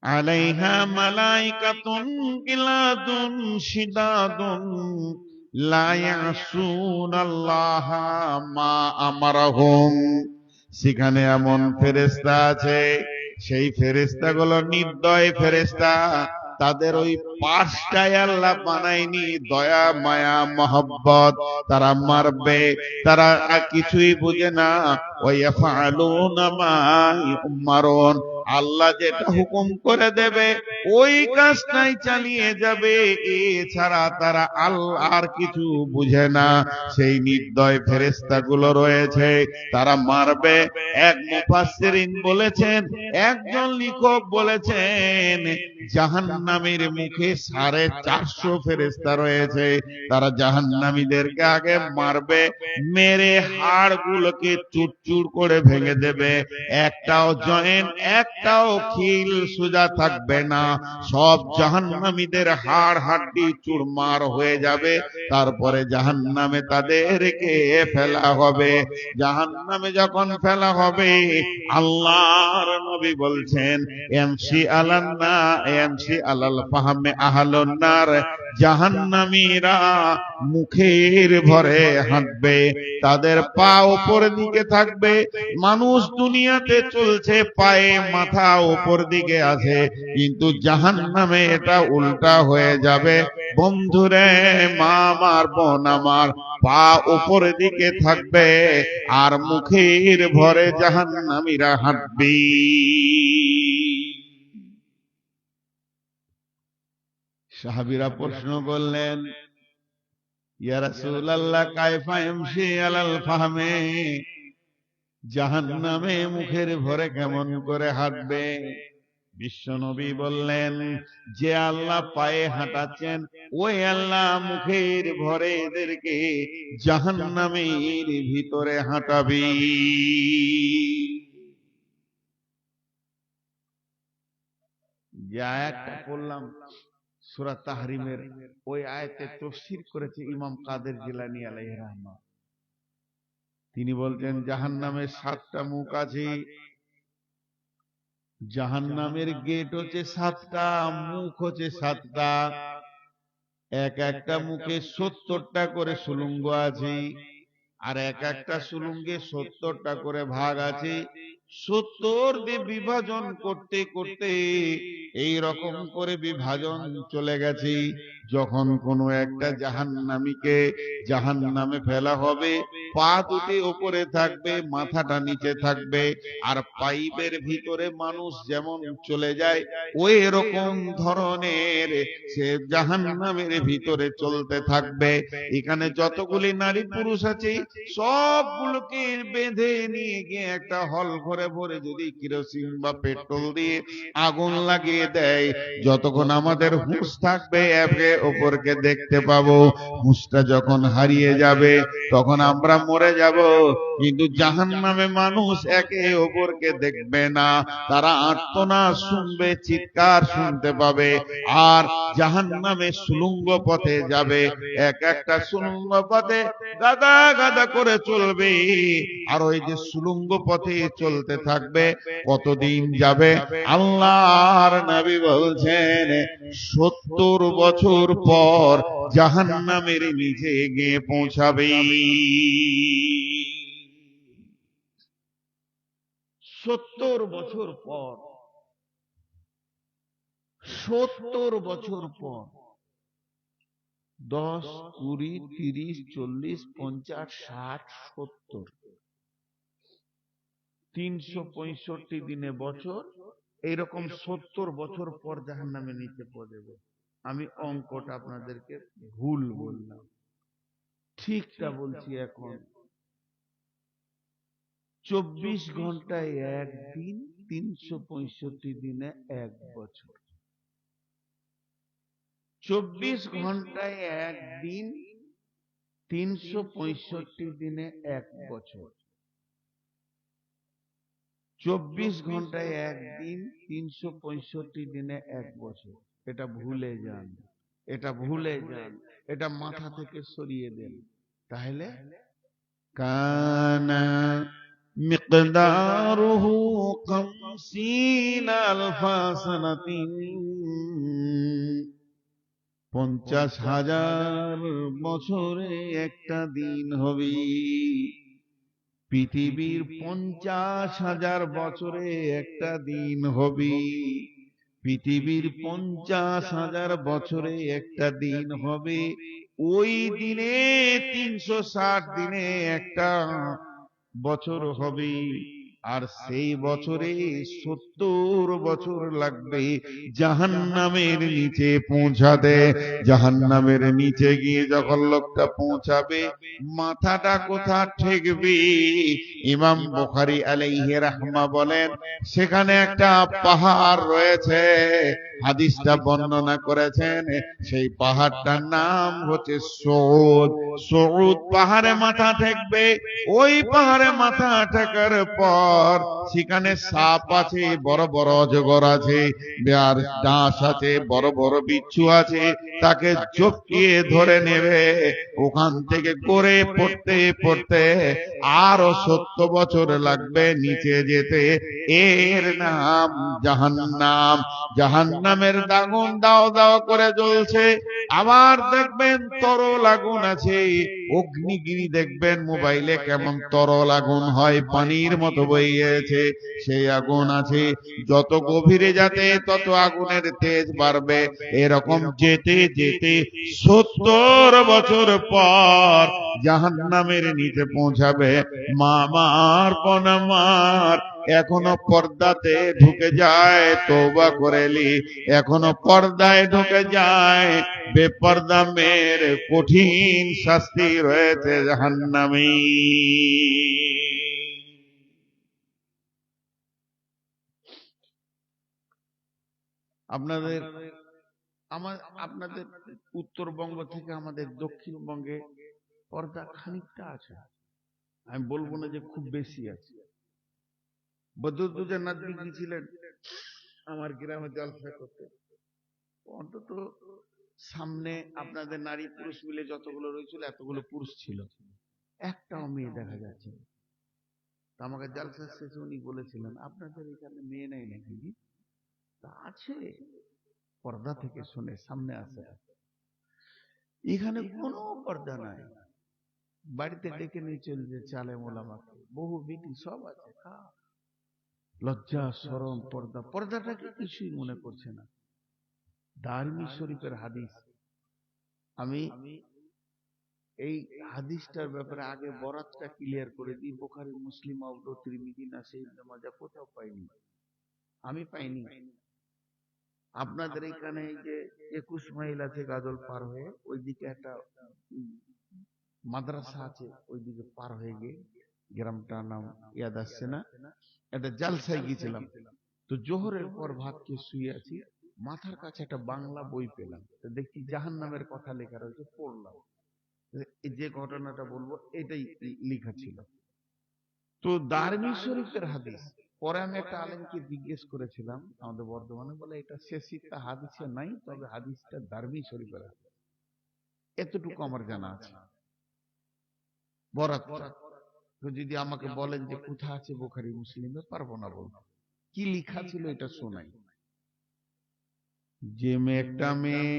আলাইহা মালাইকাতুন গিলাদুন শিদাদুন লা ইয়াসুনাল্লাহা মা আমারাহুম, সেখানে এমন ফেরেশতা আছে, সেই ফেরেশতাগুলো নির্দয় ফেরেশতা, তাদের ওই পাশটাই আল্লাহ বানায়নি দয়া মায়া মহব্বত, তারা মারবে, তারা কিছুই বুঝে না। ওয়ায়াফআলুনা মা ইউমারুন, আল্লাহ যেটা হুকুম করে দেবে ওই কাজটাই চালিয়ে যাবে, এছাড়া তারা আল্লাহ আর কিছু বুঝে না। সেই নির্দয় ফেরেশতাগুলো রয়েছে, তারা মারবে। এক মুফাসসিরিন বলেছেন, একজন লেখক বলেছেন, জাহান্নামীর মুখে 450 ফেরেশতা রয়েছে, তারা জাহান্নামীদেরকে আগে মারবে, মেরে হাড়গুলোকে চুরচুর করে ভেঙে দেবে, একটাও জয়েন্ট একটাও খিল সোজা থাকবে না, সব জাহান্নামীদের হাড় হাড্ডি চুরমার হয়ে যাবে। তারপরে জাহান্নামে তাদেরকে ফেলা হবে। জাহান্নামে যখন ফেলা হবে, আল্লাহর নবী বলছেন এমসি আলান্না এমসি আলাল ফাহমে আহলুন নার, জাহান্নামীরা মুখের ভরে হাঁটবে, তাদের পা উপর দিকে থাকবে। মানুষ দুনিয়াতে চলছে পায়ে মাথা উপর দিকে আছে, কিন্তু জাহান্নামে এটা উল্টা হয়ে যাবে। বন্ধুরে, মা আমার, বোন আমার, পা উপর দিকে থাকবে আর মুখের ভরে জাহান্নামীরা হাঁটবে। সাহাবীরা প্রশ্ন করলেন, ইয়া রাসূলুল্লাহ কায়ফা ইয়ামশি আলাল ফাহমে, জাহান্নামে মুখের ভরে কেমন করে হাঁটবে? বিশ্বনবী বললেন, যে আল্লাহ পায়ে হাঁটাচ্ছেন ওই আল্লাহ মুখের ভরে এদেরকে জাহান্নামের ভিতরে হাঁটাবে। যে আয়াতটা পড়লাম সূরা তাহরিমের, ওই আয়াতে তাফসীর করেছে ইমাম কাদের জিলানী আলাইহির রাহমাত। তিনি বলতেন জাহান্নামের 7টা মুখ আছে, জাহান্নামের গেট হচ্ছে 7টা, মুখ হচ্ছে 7টা, এক একটা মুখে 70টা করে সুলুঙ্গ আছে, আর এক একটা সুলুঙ্গে 70টা করে ভাগ আছে। 70 দিয়ে বিভাজন করতে করতে এই রকম করে বিভাজন চলে গেছে। যখন কোনো একটা জাহান্নামীকে জাহান্নামে ফেলা হবে, পা দুটি উপরে থাকবে, মাথাটা নিচে থাকবে, আর পাইপের ভিতরে মানুষ যেমন চলে যায় ওই রকম ধরনের সে জাহান্নামের ভিতরে চলতে থাকবে। এখানে যতগুলি নারী পুরুষ আছে সবগুলোকে বেঁধে নিয়ে গিয়ে একটা হল ঘরে ভরে ভরে যদি কেরোসিন বা পেট্রোল দিয়ে আগুন লাগিয়ে দেয়, যতক্ষণ আমাদের হুঁশ থাকবে একে অপরকে দেখতে পাবো, হুঁশটা যখন হারিয়ে যাবে তখন আমরা মরে যাব। কিন্তু জাহান্নামে মানুষ একে অপরকে দেখবে না, তারা আর্তনাদ শুনবে, চিৎকার শুনতে পাবে। আর জাহান্নামে সুলুঙ্গ পথে যাবে, এক একটা সুলুঙ্গ পথে গাদা গাদা করে চলবে। আর ওই যে সুলুঙ্গ পথে চলতে থাকবে, কতদিন যাবে? আল্লাহর নবী বলছেন 70 বছর পর জাহান্নামের নিচে গিয়ে পৌঁছাবে। 70 বছর পর, 70 বছর পর, 10, 20, 30, 40, 50, 60, 70, 365 দিনে বছর, এইরকম 70 বছর পর জাহান্নামে নিচে পড়বে। আমি অঙ্কটা আপনাদেরকে ভুল বললাম, ঠিকটা বলছি। এখন 24 ঘন্টায় একদিন, 365 দিনে এক বছর। 24 ঘন্টায় একদিন, 365 দিনে এক বছর। 24 ঘন্টায় একদিন, 365 দিনে এক বছর। এটা ভুলে যান, এটা ভুলে যান, এটা মাথা থেকে সরিয়ে দেন। তাহলে কানা মিকদারুহু 50 আলফা সানাতিন, 50,000 বছরে একটা দিন হবে। পৃথিবীর 50,000 বছরে একটা দিন হবে। পৃথিবীর 50,000 বছরে একটা দিন হবে। ওই দিনে 360 দিনে একটা বছর হবে। আর সেই বছরে 70 বছর লাগবে জাহান্নামের নিচে পৌঁছাতে। জাহান্নামের নিচে গিয়ে যখন লোকটা পৌঁছাবে, মাথাটা কোথা ঠেকবে? ইমাম বুখারী আলাইহি রাহমা বলেন, সেখানে একটা পাহাড় রয়েছে। হাদিসটা বর্ণনা করেছেন, সেই পাহাড়টার নাম হচ্ছে সৌদ। সৌদ পাহাড়ে মাথা ঠেকবে। ওই পাহাড়ে মাথা ঠেকার পর সেখানে সাপ আছে, বড় বড় অজগর আছে, আর ডাঁশ আছে, বড় বড় বিচ্ছু আছে, তাকে চপকিয়ে ধরে নেবে। ওখান থেকে করে পড়তে পড়তে আরো 70 বছর লাগবে নিচে যেতে। এর নাম জাহান্নাম। জাহান্নামের আগুন দাও দাও করে জ্বলছে। আবার দেখবেন তরল আগুন আছে, অগ্নিগিরি দেখবেন মোবাইলে কেমন তরল আগুন হয়, পানির মতো বইয়েছে, সেই আগুন আছে। যত গভীরে যাতে তত আগুনের তেজ বাড়বে। এরকম যেতে যেতে 70 বছর পর জাহান্নামের নিচে পৌঁছাবে। মামার পনামার এখনো পর্দাতে ঢুকে যায়, তওবা করেলি এখনো পর্দায় ঢুকে যায়। বেপর্দা মেয়ের কঠিন শাস্তি রয়েছে জাহান্নামে। আপনাদের আপনাদের উত্তরবঙ্গ থেকে আমাদের দক্ষিণবঙ্গে পর্দা খানিকটা আছে, আমি বলবো না যে খুব বেশি আছে। বদরুদ্দোজা নদী গিয়েছিলেন আমার গ্রামে জলসা করতে, অন্তত সামনে আপনাদের নারী পুরুষ মিলে যতগুলো রয়েছিল এতগুলো পুরুষ ছিল, একটাও মেয়ে দেখা যাচ্ছে। আমাকে জলসা শেষে উনি বলেছিলেন, আপনাদের এখানে মেয়ে নাই নাকি? তা আছে, পর্দা থেকে শুনে সামনে আসে। এখানে কোনো পর্দা নাই, বাড়িতে ডেকে নিয়ে চলছে চালে মোলামাকে, বহু বিটি সব আছে। লজ্জা শরম পর্দা, পর্দাটাকে কিছুই মনে করছে না। দারমি শরীফের হাদিস, আমি এই হাদিসটার ব্যাপারে আগে বরাতটা ক্লিয়ার করে দিই। বুখারী, মুসলিম, আবু তিরমিজি, নাসাঈ, ইবনে মাজাহ কোথাও পাইনি, আমি পাইনি। আপনাদের এখানে এই যে 21 মাইল আছে গাজল পার হয়ে, ওইদিকে একটা মাদ্রাসা আছে, ওইদিকে পার হয়ে গিয়ে গ্রামটার নাম ইয়াদ আসছে না, একটা জালসায় গিয়েছিলাম, তো জোহরের পর ভাত খেয়ে শুয়ে আছি, মাথার কাছে একটা বাংলা বই পেলাম, তো দেখছি জাহান্নামের কথা লেখা রয়েছে, পড়লাম। এই যে ঘটনাটা বলবো এটাই লেখা ছিল। তো দারমি শরীফের হাদিস। পরে আমি একটা আলেমকে জিজ্ঞেস করেছিলাম আমাদের বর্ধমানে, বলে এটা শেষিটা হাদিসে নাই, তবে হাদিসটা দারমি শরীফের হাদিস। এতটুকু আমার জানা আছে বরাত। তো যদি আমাকে বলেন যে কোথা আছে বুখারী মুসলিমে, পারবো না বলতে। কি লেখা ছিল এটা শোনাই। যে একটা মেয়ে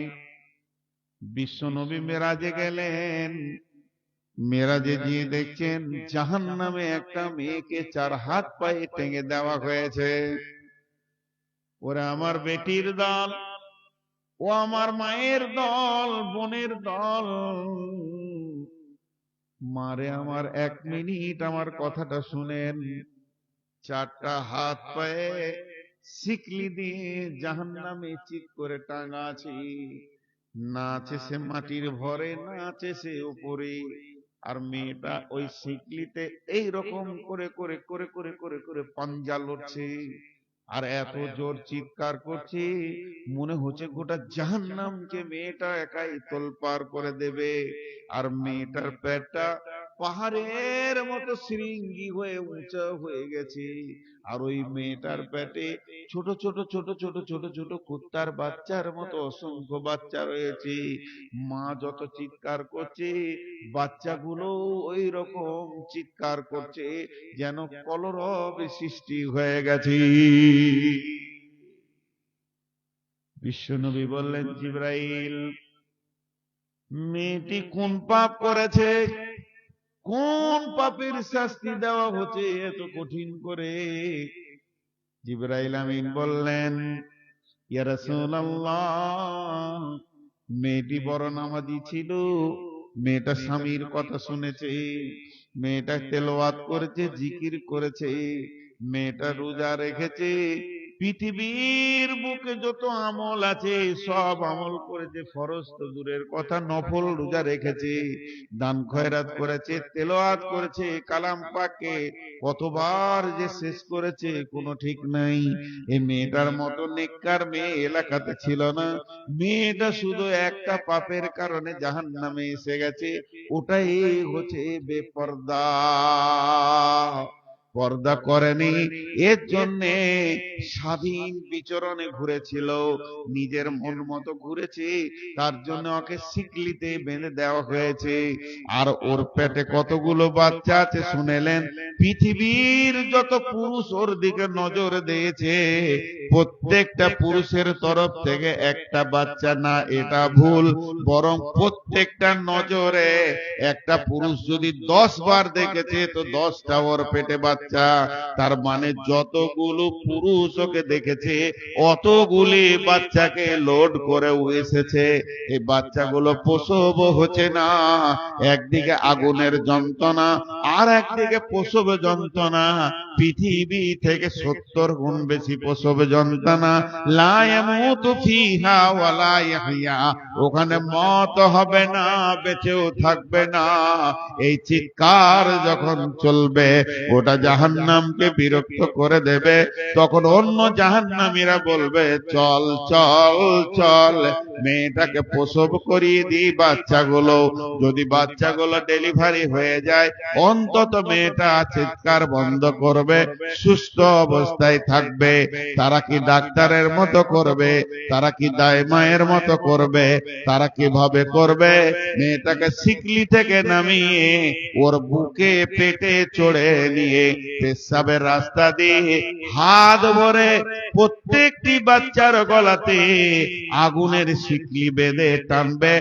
বিশ্বনবী মেরাজে গেলেন, মেরাজে গিয়ে দেখছেন জাহান্নামে একটা মেয়েকে 4 হাত পায়ে টেঙে দেওয়া হয়েছে। ওরা আমার বেটির দল, ও আমার মায়ের দল, বোনের দল, মারে আমার 1 মিনিট আমার কথাটা শুনেন। 4টা হাত পায়ে শিকলি দিয়ে জাহান্নামে চিৎ করে টাঙা আছে, না আছে সে মাটির ভরে, না আছে সে উপরে। আর মেয়েটা ওই শিকলিতে এইরকম করে করে করে করে করে করে পাঞ্জা লড়ছে, আর এত জোর চিৎকার করছে, মনে হচ্ছে গোটা জাহান্নামকে মেয়েটা একাই তোলপাড় করে দেবে। আর মেয়েটার পেটটা পাহাড়ের মতো শৃঙ্গি হয়ে উঁচা হয়ে গেছে, আর ওই মেয়েটার পেটে ছোট ছোট ছোট ছোট ছোট ছোট কুত্তার বাচ্চার মতো অসংখ্য বাচ্চা রয়েছে। মা যত চিৎকার করছে, বাচ্চাগুলো ওই রকম চিৎকার করছে, যেন কলরব সৃষ্টি হয়ে গেছে। বিশ্বনবী বললেন, জিবরাইল, মেয়েটি কোন পাপ করেছে, কোন পাপের শাস্তি দেওয়া হচ্ছে এত কঠিন করে? জিবরাইল আমিন বললেন, ইয়া রাসূলুল্লাহ, মেয়েটি বড় নামাজি ছিল, মেয়েটা স্বামীর কথা শুনেছে, মেয়েটা তেলাওয়াত করেছে, জিকির করেছে, মেয়েটা রোজা রেখেছে, পৃথিবীর বুকে যত আমল আছে সব আমল করেছে, ফরজ তো দূরের কথা, নফল রোজা রেখেছে, দান খয়রাত করেছে, তেলাওয়াত করেছে, কালাম পাকে কতবার যে শেষ করেছে কোনো ঠিক নাই। এই মেয়েটার মতো নেককার মেয়ে এলাকাতে ছিল না। মেয়েটা শুধু একটা পাপের কারণে জাহান্নামে এসে গেছে, ওটাই হচ্ছে বেপর্দা। পর্দা করেনি, এর জন্যে স্বাধীন বিচরণে ঘুরেছিল, নিজের মন মতো ঘুরেছে, তার জন্য ওকে শিকলিতে বেঁধে দেওয়া হয়েছে। আর ওর পেটে কতগুলো বাচ্চা আছে শুনেলেন? পৃথিবীর যত পুরুষ ওর দিকে নজর দিয়েছে, প্রত্যেকটা পুরুষের তরফ থেকে একটা বাচ্চা না, এটা ভুল, বরং প্রত্যেকটা নজরে একটা পুরুষ যদি 10 বার দেখেছে তো 10টা ওর পেটে বাচ্চা। তার মানে যতগুলো পুরুষ ওকে দেখেছে অতগুলি বাচ্চাকে লোড করে এসেছে। এই বাচ্চাগুলো প্রসব হচ্ছে না, একদিকে আগুনের যন্ত্রণা আর একদিকে প্রসব যন্ত্রণা, পৃথিবী থেকে 70 গুণ বেশি প্রসব যন্ত্রণা। লা ইয়ামুতু ফিহা ওয়া লা ইয়াহইয়া, ওখানে মত হবে না, বেঁচেও থাকবে না। এই চিৎকার যখন চলবে ওটা জাহান্নামকে বিরক্ত করে দেবে, তখন অন্য জাহান্নামীরা বলবে, চল চল চল মেয়েটাকে প্রসব করিয়ে দিই বাচ্চাগুলো। যদি বাচ্চাগুলো ডেলিভারি হয়ে যায় অন্তত মেয়েটা চিৎকার বন্ধ করবে, সুস্থ অবস্থায় থাকবে। তারা কি ডাক্তারের মতো করবে? তারা কি দায় মায়ের মতো করবে? তারা কিভাবে করবে? মেয়েটাকে শিকলি থেকে নামিয়ে ওর বুকে পেটে চড়ে নিয়ে পেশাবের রাস্তা দিয়ে হাত ভরে প্রত্যেকটি বাচ্চার গলাতে আগুনের শিকলি বেঁধে টানবে।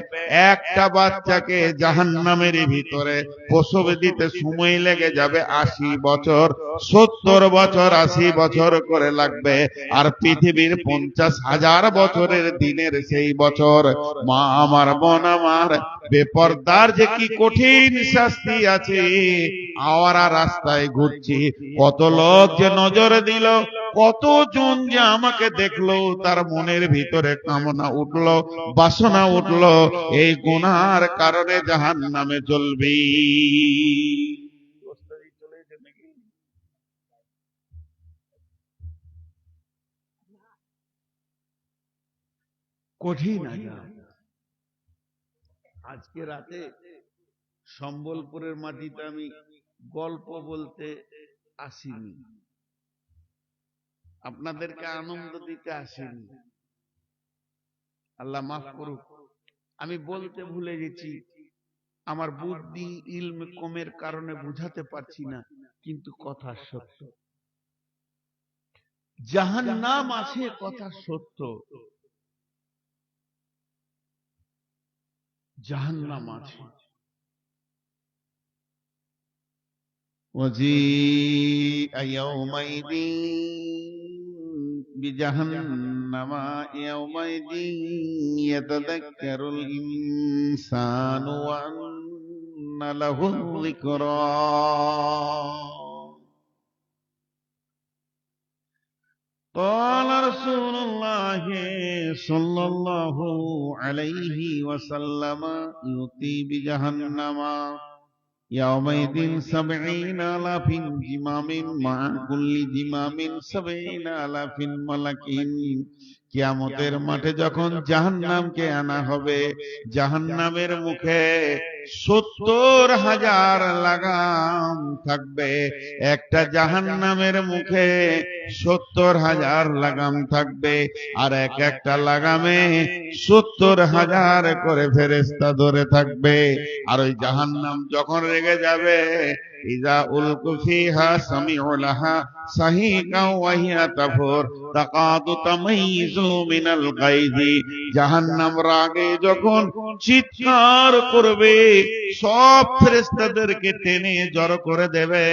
একটা বাচ্চাকে জাহান্নামের ভিতরে প্রসব দিতে সময় লেগে যাবে 80 বছর, 70 বছর, 80 বছর করে লাগবে। আর পৃথিবীর 50,000 বছরের দিনের সেই বছর। মা আমার, বোন আমার, বেপরদার যে কি কঠিন শাস্তি আছে। আওয়ারা রাস্তায় ঘুরছি, কত লোক যে নজর দিল, কতজন যে আমাকে দেখলো, তার মনের ভিতরে কামনা উঠলো, বাসনা উঠলো, এই গুনার কারণে জাহান্নামে চলবি। কঠিন আযাব। আজকে রাতে সম্বলপুরের মাটিতে আমি গল্প বলতে আসিনি, আপনাদেরকে আনন্দ দিতে আসিনি, আল্লাহ মাফ করুক। আমি বলতে ভুলে গেছি, আমার বুদ্ধি ইলম কমের কারণে বুঝাতে পারছি না, কিন্তু কথা সত্য। জাহান্নাম আছে, কথা সত্য। জাহান্নাম আছে। وجيء يومئذ بجهنم يومئذ يتذكر الإنسان وأنى له الذكرى قال رسول الله صلى الله عليه وسلم يؤتي بجهنم يومئذ 70,000 زمام مع كل زمام 70,000 ملك। কিয়ামতের মাঠে যখন জাহান্নামকে আনা হবে, জাহান্নামের মুখে 70,000 লাগাম থাকবে। একটা জাহান্নামের মুখে 70,000 লাগাম থাকবে, আর এক একটা লাগামে 70,000 করে ফেরেশতা ধরে থাকবে। আর ওই জাহান্নাম যখন রেগে যাবে, ইজা উলকু ফিহা সামিউ লাহা সাহিকা ওয়া হিয়া তাফুর তাকাদু তামাইযু মিনাল গায়জি। জাহান্নাম রাগে যখন চিৎকার করবে, সব ফেরেশতাদেরকে টেনে জড়ো করে দেবে,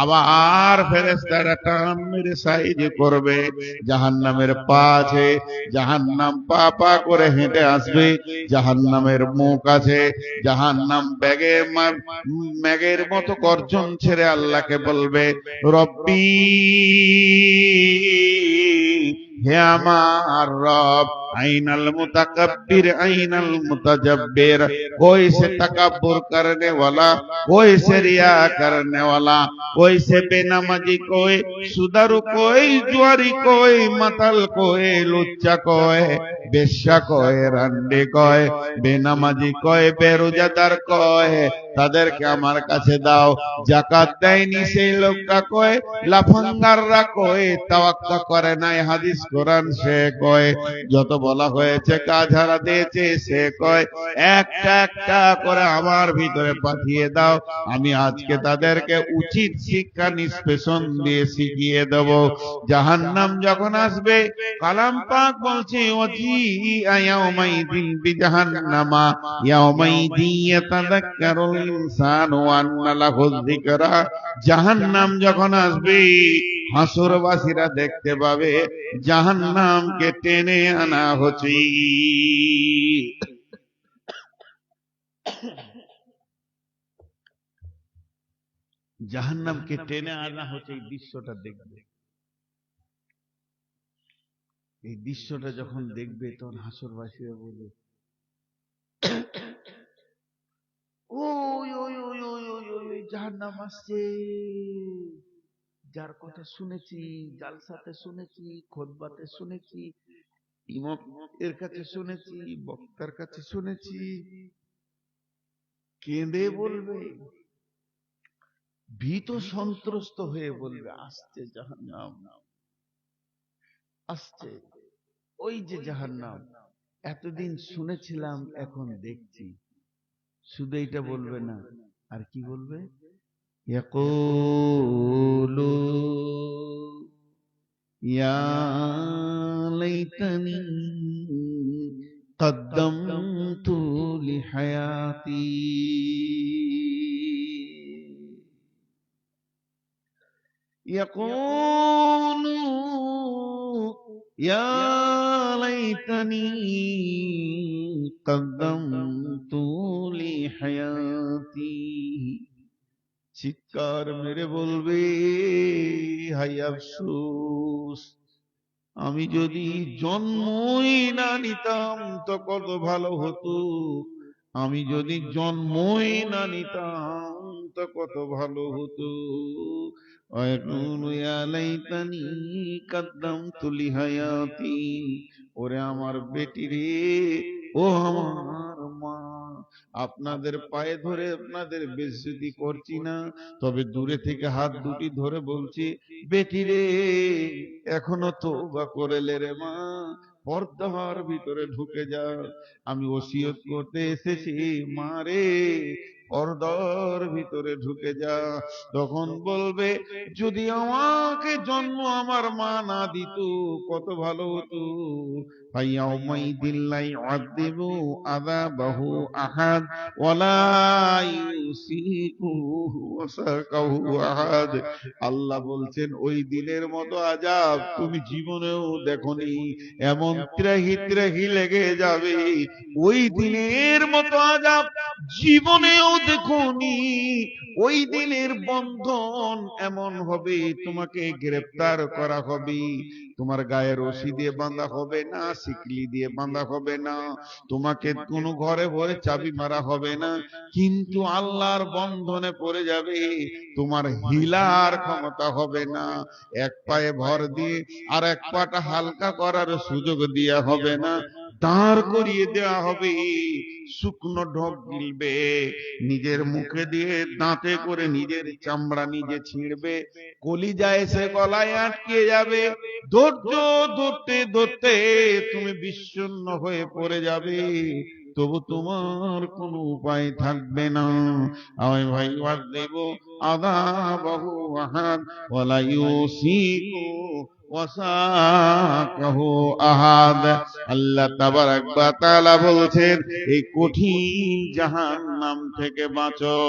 আবার ফেরেশতারা টান মেরে সাইজ করবে। জাহান্নামের পা আছে, জাহান্নাম পা পা করে হেঁটে আসবে। জাহান্নামের মুখ আছে, জাহান্নাম ম্যাগের মতো গর্জন ছেড়ে আল্লাহকে বলবে, রব্বি, হে আমার রব, আইনাল মুতাকাব্বির আইনাল মুতাজাব্বির, कोई से तकब्बुर करने वाला, कोई से रिया करने वाला, कोई से बेनमाजी, कोई सुदारू, कोई जुआरी, कोई मतल, कोई लुच्चा, कोई বেশ্যা কয়, রান্ডে কয়, বেনামাজি কয়, বেরোজাদার কয়, তাদেরকে আমার কাছে দাও। যাকাত দেয়নি সেই লোকটা কয়, লাফাঙ্গাররা কয়, তাওয়াক্কা করে নাই হাদিস কোরআন সে কয়, যত বলা হয়েছে কাজ হারা দিয়েছে সে কয়, একটা একটা করে আমার ভিতরে পাঠিয়ে দাও। আমি আজকে তাদেরকে উচিত শিক্ষা নিষ্পেষণ দিয়ে শিখিয়ে দেব। জাহান্নাম যখন আসবে, কালাম পাক বলছে, ইয়াউমাইযিন বিজাহান্নামা ইয়াউমাইযিন ইয়াতাযাক্কারুল ইনসানু ওয়া আন্না লাহুয যিকরা। জাহান্নাম যখন আসবে, হাসরবাসীরা দেখতে পাবে জাহান্নামকে টেনে আনা হচ্ছে। জাহান্নামকে টেনে আনা হচ্ছে, এই দৃশ্যটা দেখবে। এই দৃশ্যটা যখন দেখবে, তখন হাসরবাসীরা বলবে, ওই ওই ওই ওই ওই ওই জাহান্নাম আসছে, যার কথা শুনেছি, জালসাতে শুনেছি, খুতবাতে শুনেছি, ইমামের কাছে শুনেছি, বক্তার কাছে শুনেছি। কেঁদে বলবে, ভীত সন্ত্রস্ত হয়ে বলবে, আসছে জাহান্নাম, আসছে, ওই যে জাহান্নাম, এতদিন শুনেছিলাম, এখন দেখছি। শুধু এইটা বলবে না, আর কি বলবে, ইয়াকুলু ইয়া লাইতানি কদ্দামতু লিহায়াতি। ইয়াকুলু ইয়া লাইতানি কদ্দামতু লিহায়াতি। চিৎকার মেরে বলবে, হায় আফসোস, আমি যদি জন্মই না নিতাম তো কত ভালো হতো, আমি যদি জন্মই না নিতাম তো কত ভালো হতো। ويقول يا ليتني قدمت لحياتي ওরে আমার বেটি রে, ও আমার মা, আপনাদের পায়ে ধরে আপনাদের বেইজ্জতি করছি না, তবে দূরে থেকে হাত দুটি ধরে বলছি, বেটি রে এখনো তওবা করেলে রে মা, পর্দার ভিতরে ঢুকে যা। আমি ওসিয়ত করতে এসেছি, মা রে পর্দার ভিতরে ঢুকে যা। তখন বলবে, যদি আমাকে জন্ম আমার মা না দিত কত ভালো হতো। ফাইয়াউমাইদিন লা ইউআযযিবু আযাবাহু আহাদ ওয়ালা ইউসিকু ওয়াসাকাহু আহাদ। আল্লাহ বলছেন, ওই দিনের মতো আযাব তুমি জীবনেও দেখোনি, এমন ত্রাহি ত্রাহি লেগে যাবে, ওই দিনের মতো আযাব জীবনেও দেখোনি। ওই দিনের বন্ধন এমন হবে, তোমাকে গ্রেফতার করা হবে, তোমার গায়ে রশি দিয়ে বাঁধা হবে না, শিকলি দিয়ে বাঁধা হবে না, তোমাকে কোনো ঘরে ঘরে চাবি মারা হবে না, কিন্তু আল্লাহর বন্ধনে পড়ে যাবে, তোমার হিলার ক্ষমতা হবে না, এক পায়ে ভর দিয়ে আর এক পাটা হালকা করার সুযোগ দেওয়া হবে না, দাঁড় করিয়ে দেওয়া হবে, শুকনো ঢোক গিলবে, নিজের মুখে দিয়ে দাঁতে করে নিজের চামড়া নিজে ছিঁড়বে, কলিজা এসে গলায় আটকে যাবে, ধৈর্য ধরতে ধরতে তুমি বিষণ্ণ হয়ে পড়ে যাবে, তবু তোমার কোনো উপায় থাকবে না। আমি ভাই দেব আযাবাহু আহাদ ওয়ালা ইউসিকু ওয়াসাকাহু আহাদ। আল্লাহ তাবারাক ওয়া তাআলা বলছেন, এই কঠিন জাহান্নাম থেকে বাঁচো।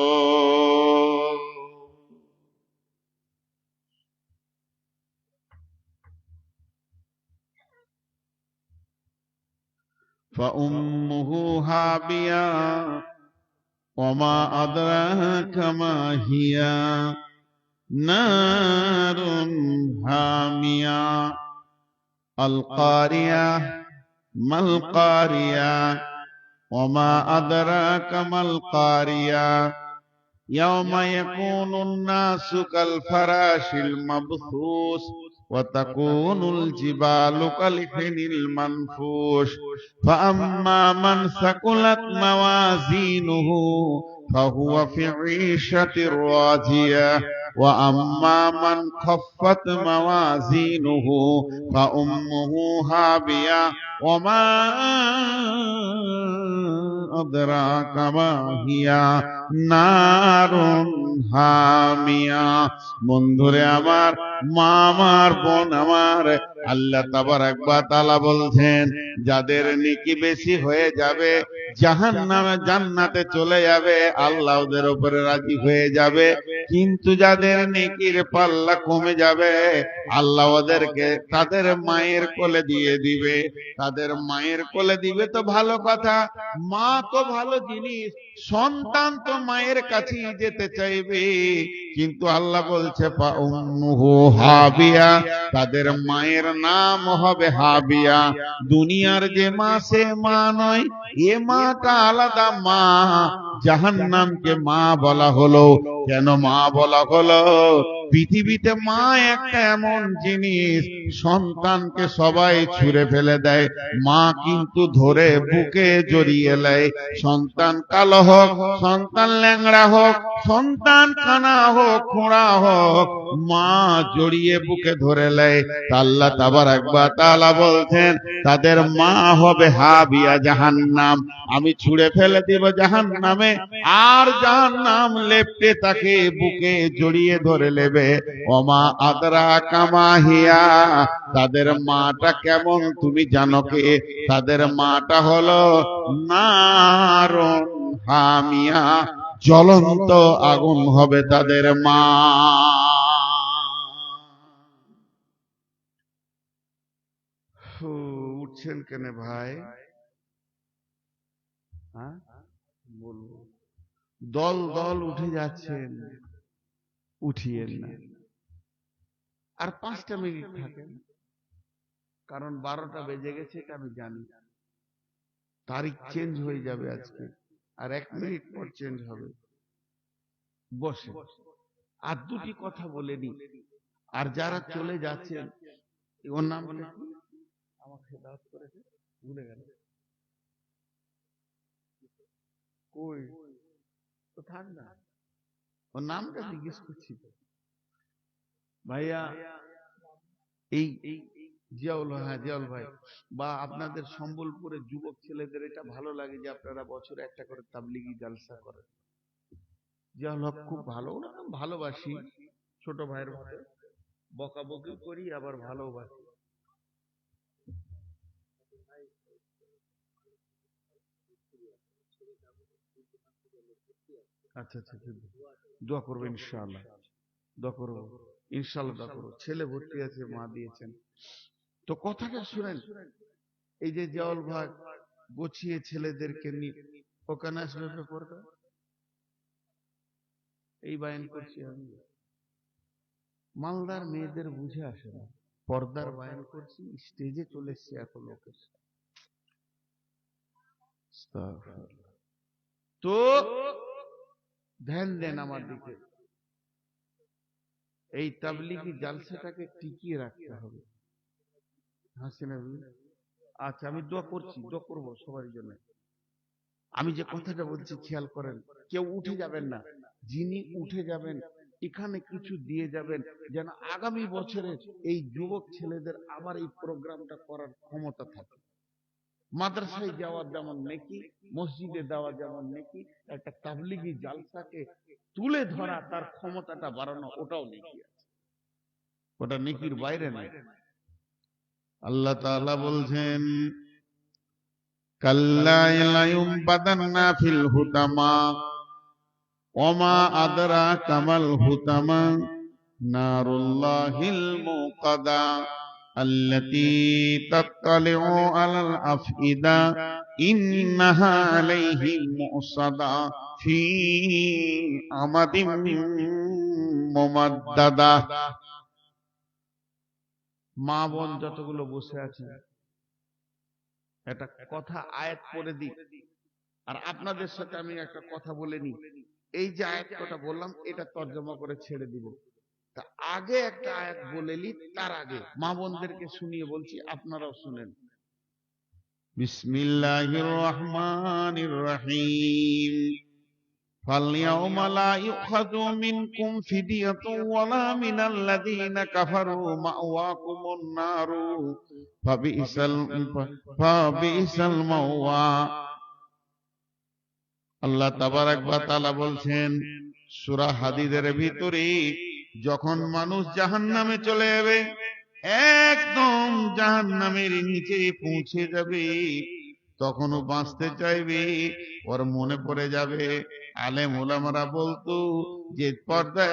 فأمه هاوية وما أدراك ما هي نار حامية القارية ما القارية وما أدراك ما القارية يوم يكون الناس كالفراش المبثوث وتكون الجبال كالعهن المنفوش فأما من ثقلت موازينه فهو في عيشة راضية وأما من خفت موازينه فأمه هاوية وما أدراك ما هي نار হামিয়া। বন্ধুরে আমার, মা আমার, বোন আমার, আল্লাহ তাবারাক ওয়া তাআলা বলছেন, যাদের নেকি বেশি হয়ে যাবে জাহান্নামে জান্নাতে চলে যাবে, আল্লাহ ওদের উপরে রাজি হয়ে যাবে, কিন্তু যাদের নেকির পাল্লা কমে যাবে আল্লাহ ওদেরকে তাদের মায়ের কোলে দিয়ে দিবে। তাদের মায়ের কোলে দিবে তো ভালো কথা, মা তো ভালো জিনিস, সন্তান তো মায়ের কাছেই যেতে চাইবে, কিন্তু আল্লাহ বলছে ফা উম্মুহু হাবিয়া, তাদের মায়ের নাম হবে হাবিয়া। দুনিয়ার যে মা সে মা নয়, এ মাটা আলাদা মা। জাহান্নামকে মা বলা হলো কেন? মা বলা হলো, পৃথিবীতে মা একটা এমন জিনিস, সন্তানকে সবাই ছুঁড়ে ফেলে দেয়, মা কিন্তু ধরে বুকে জড়িয়ে নেয়। সন্তান কালো হোক, সন্তান ল্যাংড়া হোক, সন্তান কানা হোক, খোঁড়া হোক, মা জড়িয়ে বুকে ধরে নেয়। আল্লাহ তাবারাক ওয়া তাআলা বলছেন, তাদের মা হবে হাবিয়া, জাহান্নাম। আমি ছুঁড়ে ফেলে দেব জাহান্নামে, আর জাহান্নাম লেপ্টে তাকে বুকে জড়িয়ে ধরে নেবে। ওমা আদরাকা মা হিয়া, তাদের মাটা কেমন তুমি জানো কে? তাদের মাটা হলো নারুন হামিয়া, জ্বলন্ত আগুন হবে তাদের মা। উঠছেন কেন ভাই? হ্যাঁ বলবো, দল দল উঠে যাচ্ছেন, উঠিয়েন না, আর 5টা মিনিট থাকেন, কারণ 12টা বেজে গেছে, এটা আমি জানি। তারিখ চেঞ্জ হয়ে যাবে আজকে, আর 1 মিনিট পর চেঞ্জ হবে। বসে আর দুটি কথা বলেনি। আর যারা চলে যাচ্ছেন, ওর নাম কি? আমাকে দাওয়াত করেছে, ভুলে গেল। কই তো থাক না, ওর নামটা জিজ্ঞেস করছি তো ভাইয়া। এই জিয়াউল, হ্যাঁ জিয়াউল ভাই। বা আপনাদের সম্বলপুরের যুবক ছেলেদের এটা ভালো লাগে যে আপনারা বছরে একটা করে তাবলিগি জালসা করেন। জিয়াউল হক খুব ভালো, ওরা ভালোবাসি, ছোট ভাইয়ের মতো বকাবকি করি আবার ভালোবাসি। আচ্ছা আচ্ছা, দোয়া করবো ইনশাআল্লাহ, দোয়া করবো ইনশাআল্লাহ, দোয়া করবো। ছেলে ভর্তি আছে, মা দিয়েছেন। তো কথাটা শুনেন, এই যে জিয়াউল ভাগ গুছিয়ে ছেলেদেরকে নিয়ে ওখানে আসবে পড়বে, এই বায়ান করছি আমি। মালদার মেয়েদের বুঝে আসে না, পর্দার বায়ান করছি, স্টেজে চলে এসছে এত লোকের সাথে। তো ধ্যান দেন আমার দিকে, এই তাবলিগি জালসাটাকে টিকিয়ে রাখতে হবে। হাসিনা বিবি, আচ্ছা আমি দোয়া করছি, দোয়া করবো সবার জন্য। আমি যে কথাটা বলছি খেয়াল করেন, কেউ উঠে যাবেন না। যিনি উঠে যাবেন এখানে কিছু দিয়ে যাবেন, যেন আগামী বছরে এই যুবক ছেলেদের আবার এই প্রোগ্রামটা করার ক্ষমতা থাকে। মাদ্রাসায় যাওয়ার যেমন নেকি, মসজিদে দেওয়া যেমন নেকি, একটা তাবলিগি জালসাকে তুলে ধরা, তার ক্ষমতাটা বাড়ানো, ওটাও নেকি আছে, ওটা নেকির বাইরে নাই। আল্লাহ তাআলা বলছেন, কাল্লা লায়ুমবাদান্না ফিল হুতামা ওমা আদরাকা মাল হুতামা নারুল্লাহিল মুকাদা আল্লাতী তাত্তালিউ আলাল আফইদা ইন্নাহা আলাইহিম মুসাদা ফি আমাদিম মুমাদ্দাদা। মা বোন যতগুলো বসে আছেন, একটা কথা আয়াত পড়ে দিই, আর আপনাদের সাথে আমি একটা কথা বলে নিই। এই যে আয়াত কথা বললাম, এটা তর্জমা করে ছেড়ে দিব। তা আগে একটা আয়াত বলে নি, তার আগে মা বোনদেরকে শুনিয়ে বলছি, আপনারাও শুনেন। বিসমিল্লাহির রহমানির রহিম। فاليوم لا يؤخذ منكم فدية ولا من الذين كفروا مأواكم النار فبئس المأوى। আল্লাহ তাবারাক ওয়া তাআলা বলছেন সূরা হাদীদের ভিতরে, যখন মানুষ জাহান্নামে চলে যাবে, একদম জাহান্নামের নিচে পৌঁছে যাবে, তখনও বাঁচতে চাইবে, ওর মনে পড়ে যাবে আলেম ওলামারা বলতো যে পর্দা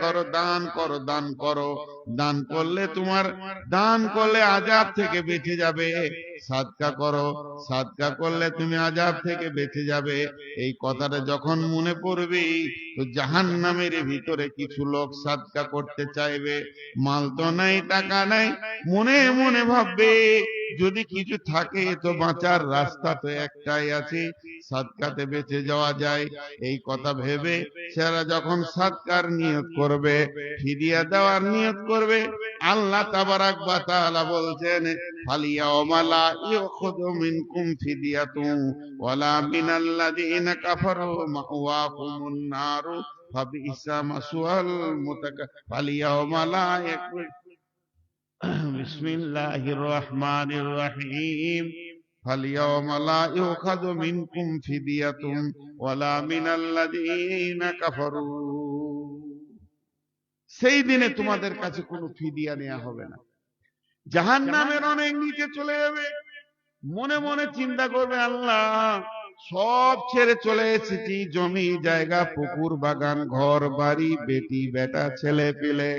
করো, দান করো, দান করো, দান করলে তোমার, দান করলে আযাব থেকে বেঁচে যাবে, সাদকা করো, সাদকা করলে তুমি আযাব থেকে বেঁচে যাবে। এই কথাটা যখন মনে পড়বে, তো জাহান্নামের ভিতরে কিছু লোক সাদকা করতে চাইবে, মাল তো নাই, টাকা নাই, মনে মনে ভাববে যদি কিছু থাকে তো বাঁচার রাস্তা তো একটাই আছে, সাদকাতে বেঁচে যাওয়া যায়। এই কথা ভেবে সেরা যখন সাদকার নিয়ত করবে, ফিদিয়া দেওয়ার নিয়ত করবে, আল্লাহ তাবারাক ওয়া তাআলা বলছেন, ফালিয়াউমা লা ইউখাযু মিনকুম ফিদিয়াতুন ওয়ালা মিনাল্লাযীনা কাফারু মাওয়াকুমুন নারু ফাবিইসা মাসওয়াল ফালিয়াউমা লা বিসমিল্লাহির রহমানির রহিম। فاليوم لا يؤخذ منكم فدية ولا من الذين كفروا। সেই দিনে তোমাদের কাছে কোনো ফিদিয়া নেওয়া হবে না। জাহান্নামের অনেক নিচে চলে যাবে, মনে মনে চিন্তা করবে, আল্লাহ সব ছেড়ে চলে এসেছি, জমি জায়গা, পুকুর বাগান, ঘর বাড়ি, বেটি বেটা, ছেলে পেলে,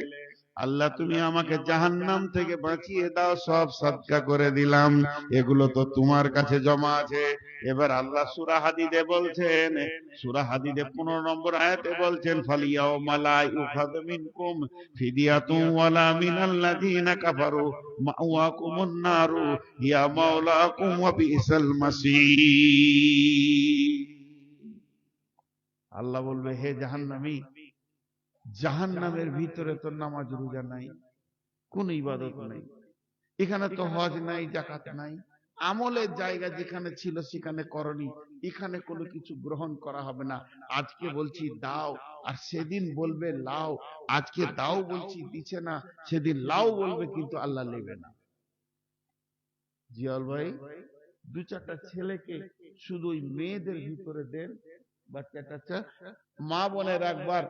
আল্লাহ তুমি আমাকে জাহান্নাম থেকে বাঁচিয়ে দাও, সব সাদকা করে দিলাম, এগুলো তো তোমার কাছে জমা আছে। এবার আল্লাহ সূরা হাদীদে বলছেন, সূরা হাদীদে 15 নম্বর আয়াতে বলছেন, ফালিয়াউমা লা ইউখাযু মিনকুম ফিদিয়াতুন ওয়ালা মিনাল্লাযীনা কাফারু মাওয়াকুমুন নারু ইয়া মাওলাকুম ওয়া বিইসাল মাসীর। আল্লাহ বলবে, হে জাহান্নামী, জাহান্নামের ভিতরে তো নামাজ রোজা নাই, কোন ইবাদত নাই, এখানে তো হজ নাই, জাকাত নাই, আমলের জায়গা যেখানে ছিল সেখানে করনি, এখানে কোনো কিছু গ্রহণ করা হবে না। আজকে বলছি দাও, আর সেদিন বলবে লাও। আজকে দাও বলছি দিচ্ছে না, সেদিন লাও বলবে, কিন্তু আল্লাহ নেবে না। জিয়াউল ভাই, দু চারটা ছেলেকে শুধু ওই মেয়েদের ভিতরে দেন, বাচ্চা টাচ্চা, মা বোনের একবার,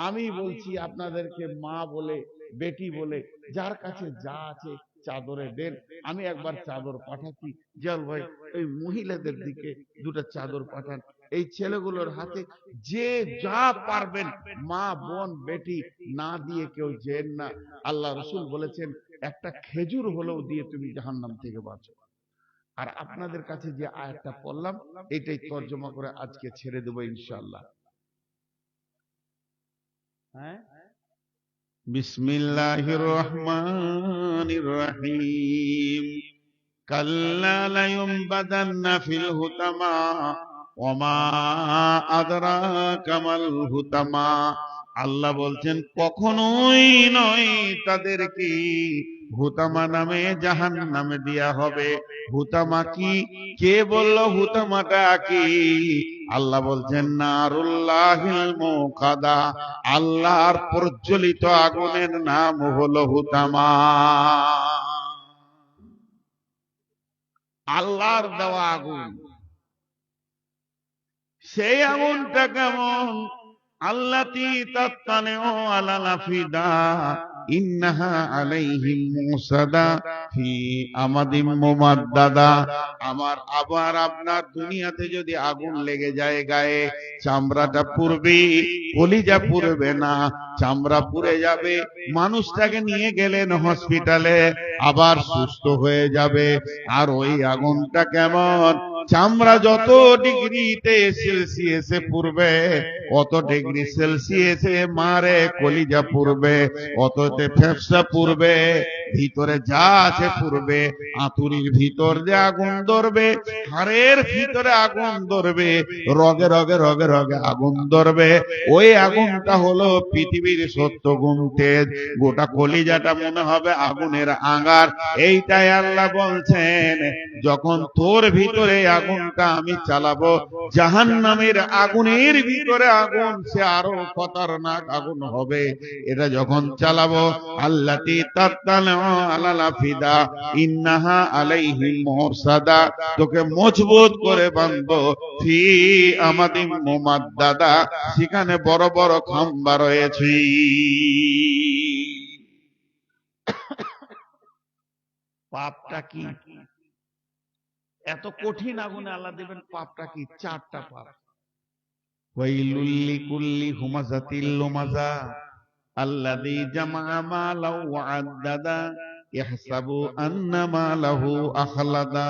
আমি বলছি আপনাদেরকে, মা বলে বেটি বলে যার কাছে যা আছে চাদরে দেন। আমি একবার চাদর পাঠাচ্ছি। জিয়াউল ভাই, ওই মহিলাদের দিকে দুটো চাদর পাঠান, এই ছেলেগুলোর হাতে যে যা পারবেন, মা বোন বেটি না দিয়ে কেউ যেন না। আল্লাহ রসুল বলেছেন একটা খেজুর হলেও দিয়ে তুমি জাহান্নাম থেকে বাঁচো। আর আপনাদের কাছে যে আয়াতটা পড়লাম, এটাই তর্জমা করে আজকে ছেড়ে দেবো ইনশাআল্লাহ। হ্যাঁ, বিসমিল্লাহির রহমানির রহিম। কাল্লা লায়ুমবাদান্না ফিল হুতামা ওমা আদরাকা মাল হুতামা। আল্লাহ বলছেন কখনোই নয় তাদেরকে হুতামা নামে জাহান্নামে দেয়া হবে। হুতামা কি? কে বলল হুতামাটা কি? আল্লাহ বলছেন নারুল্লাহিল মুকাদা, আল্লাহর প্রজ্বলিত আগুনের নাম হলো হুতামা। আল্লাহর দেওয়া আগুন। সেই আগুনটা কেমন? আল্লাতী তাত্তালিউ আলাল আফিদা ইন্নাহা আলাইহিম মুসাদা ফি আমাদিম মুমাদ্দাদা। আমার আবার আপনার দুনিয়াতে যদি আগুন লেগে যায় গায়ে, চামড়াটা পুড়বে, কলিজা পুড়বে না, চামড়া পুড়ে যাবে। মানুষটাকে নিয়ে গেলেন হসপিটালে, আবার সুস্থ হয়ে যাবে। আর ওই আগুনটা কেমন? চামড়া যত ডিগ্রিতে সেলসিয়াসে পুড়বে, অত ডিগ্রি সেলসিয়াসে মারে কলিজা পুড়বে, অততে ফেফসা পুড়বে, ভিতরে যা আছে পুড়বে। আঁতুরির ভিতর দিয়ে আগুন ধরবে, হাড়ের ভিতরে আগুন ধরবে, রগে রগে রগে রগে আগুন ধরবে। ওই আগুনটা হলো পৃথিবীর 70 গুণ তেজ। গোটা কলিজাটা মনে হবে আগুনের আঙ্গার। এইটাই আল্লাহ বলছেন, যখন তোর ভিতরে আগুনটা আমি চালাবো, জাহান্নামের আগুনের ভিতরে আগুন, সে আরো খতরনাক আগুন হবে। এটা যখন চালাবো, আল্লাতী তাত্তালিউ আলাল আফিদা ইন্নাহা আলাইহিম মুরসাদা, তোকে মজবুত করে বাঁধবো, ফি আমাদিম মুমাদ্দাদা, সেখানে বড় বড় খাম্বা রয়েছে। পাপটা কি? এত কঠিন আগুনে আল্লাহ দেবেন, পাপটা কি? 4টা পাপ। ওয়াইলুল লিকুল্লি হুমাযাতিল লুমাযা আল্লাযী জামা মালাও ওয়া আদ্দাদা ইয়াহসাবু আন্না মালাহু আখলাদা।